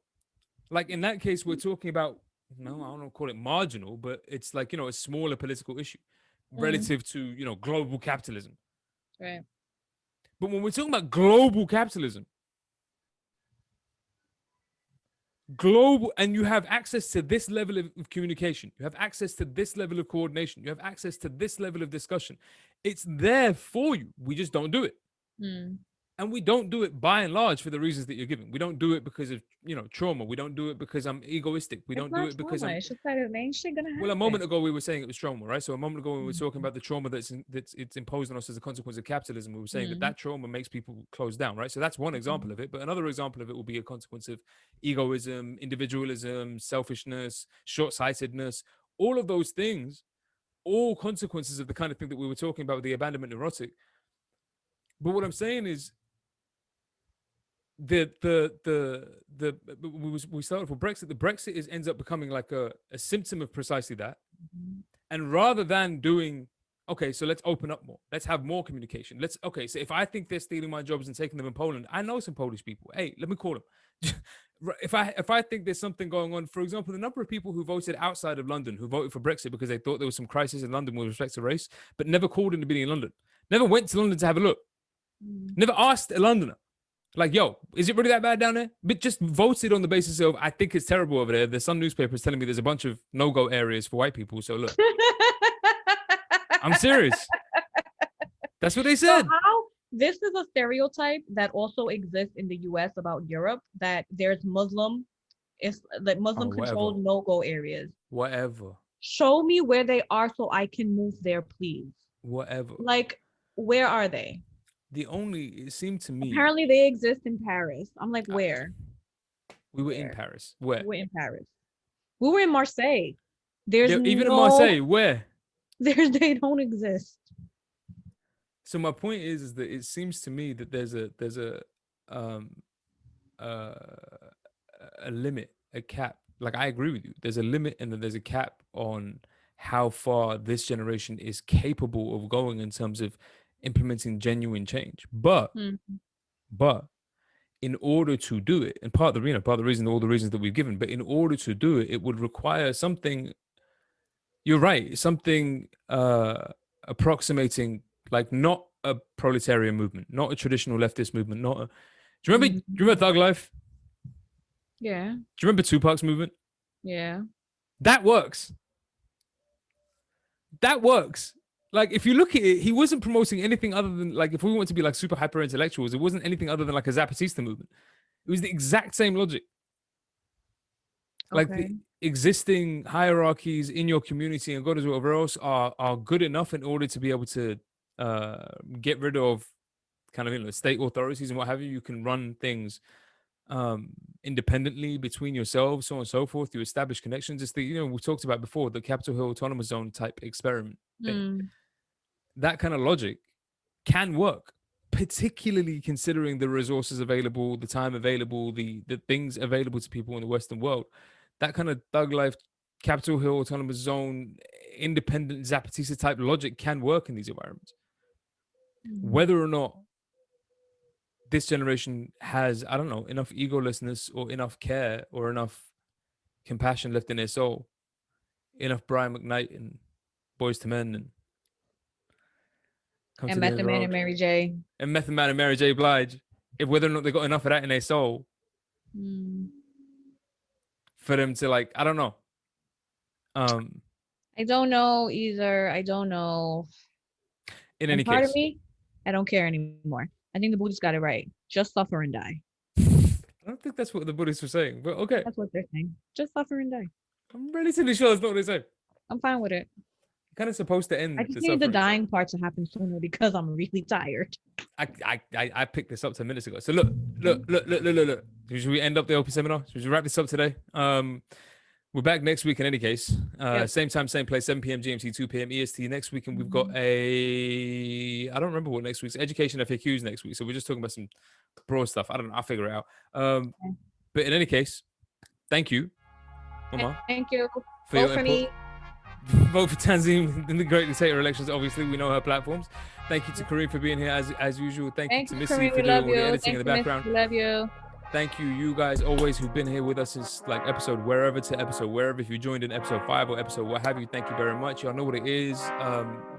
Like in that case, we're talking about, no, I don't want to call it marginal, but it's like, a smaller political issue relative to, global capitalism. Right. But when we're talking about global capitalism, and you have access to this level of communication, you have access to this level of coordination, you have access to this level of discussion, it's there for you. We just don't do it. And we don't do it by and large for the reasons that you're giving. We don't do it because of, trauma. We don't do it because I'm egoistic. We don't do it because I'm... It's just that it ain't shit gonna happen. Well, a moment ago we were saying it was trauma, right? So a moment ago we were talking about the trauma that's it's imposed on us as a consequence of capitalism. We were saying that trauma makes people close down, right? So that's one example of it. But another example of it will be a consequence of egoism, individualism, selfishness, short-sightedness, all of those things, all consequences of the kind of thing that we were talking about with the abandonment neurotic. But what I'm saying is, we started for Brexit. The Brexit ends up becoming like a symptom of precisely that. And rather than doing, okay, so let's open up more, let's have more communication. So if I think they're stealing my jobs and taking them in Poland, I know some Polish people. Hey, let me call them. If I think there's something going on, for example, the number of people who voted outside of London, who voted for Brexit because they thought there was some crisis in London with respect to race, but never called in to be in London, never went to London to have a look, never asked a Londoner, like, yo, is it really that bad down there? But just voted on the basis of, I think it's terrible over there. The Sun newspaper is telling me there's a bunch of no-go areas for white people. So look, I'm serious. That's what they said. So how this is a stereotype that also exists in the US about Europe, that there's Muslim controlled no-go areas. Whatever. Show me where they are so I can move there, please. Whatever. Like, where are they? It seemed to me. Apparently they exist in Paris. I'm like, where? We were in Paris. Where? We were in Paris. We were in Marseille. Even in Marseille, where? They don't exist. So my point is that it seems to me that there's a limit, a cap. Like, I agree with you. There's a limit, and then there's a cap on how far this generation is capable of going in terms of implementing genuine change. But in order to do it, and part of the reason, all the reasons that we've given, but in order to do it, it would require something. You're right, something approximating, like, not a proletarian movement, not a traditional leftist movement, not a. Do you remember Thug Life? Yeah. Do you remember Tupac's movement? Yeah. That works. Like, if you look at it, he wasn't promoting anything other than, like, if we want to be like super hyper intellectuals, it wasn't anything other than like a Zapatista movement. It was the exact same logic. Like, the existing hierarchies in your community and God knows whatever else are good enough in order to be able to get rid of kind of, state authorities and what have you. You can run things independently between yourselves, so on and so forth. You establish connections. It's the, we talked about before, the Capitol Hill Autonomous Zone type experiment thing. That kind of logic can work, particularly considering the resources available, the time available, the things available to people in the Western world. That kind of Thug Life, Capitol Hill Autonomous Zone, independent Zapatista type logic can work in these environments. Whether or not this generation has, I don't know, enough egolessness or enough care or enough compassion left in their soul, enough Brian McKnight and Boys to Men and Method Man and Mary J. And Method Man and Mary J. Blige, if whether or not they got enough of that in their soul for them to, like, I don't know. I don't know either. I don't know. In any part case, of me, I don't care anymore. I think the Buddhists got it right. Just suffer and die. I don't think that's what the Buddhists were saying, but okay. That's what they're saying. Just suffer and die. I'm relatively sure that's not what they say. I'm fine with it. Kind of supposed to end. I just need the dying part to happen sooner because I'm really tired. I picked this up 10 minutes ago. So look. Should we end up the open seminar? Should we wrap this up today? We're back next week in any case. Same time, same place, 7 p.m. GMT, 2 p.m. EST next week. And we've got I don't remember what next week's education FAQs next week. So we're just talking about some broad stuff. I don't know. I'll figure it out. But in any case, thank you, Mama. Thank you. Vote for me. Vote for Tanzim in the Great Dictator elections. Obviously, we know her platforms. Thank you to Kareem for being here as usual. Thank you to Missy for doing all the editing in the background. Love you. Thank you guys always who've been here with us since like episode wherever to episode wherever. If you joined in episode 5 or episode what have you, thank you very much. Y'all know what it is.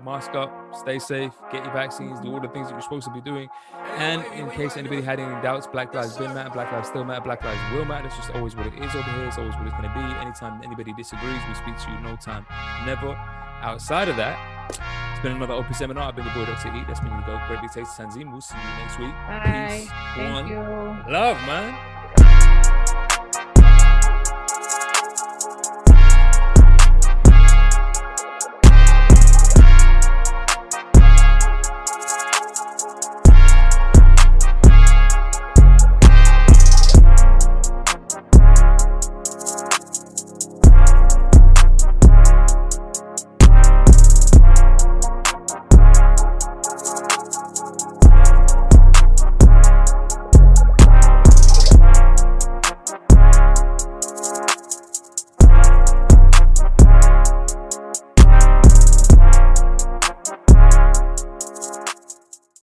Mask up, stay safe, get your vaccines, do all the things that you're supposed to be doing. And in case anybody had any doubts, Black Lives been matter, Black Lives still matter, Black Lives will matter. That's just always what it is over here. It's always what it's going to be. Anytime anybody disagrees, we speak to you. No time, never. Outside of that, it's been another open seminar. I've been your boy Dr. E. That's been your Great Dictator Tanzim. We'll see you next week. Bye. Peace. Thank you. Love, man.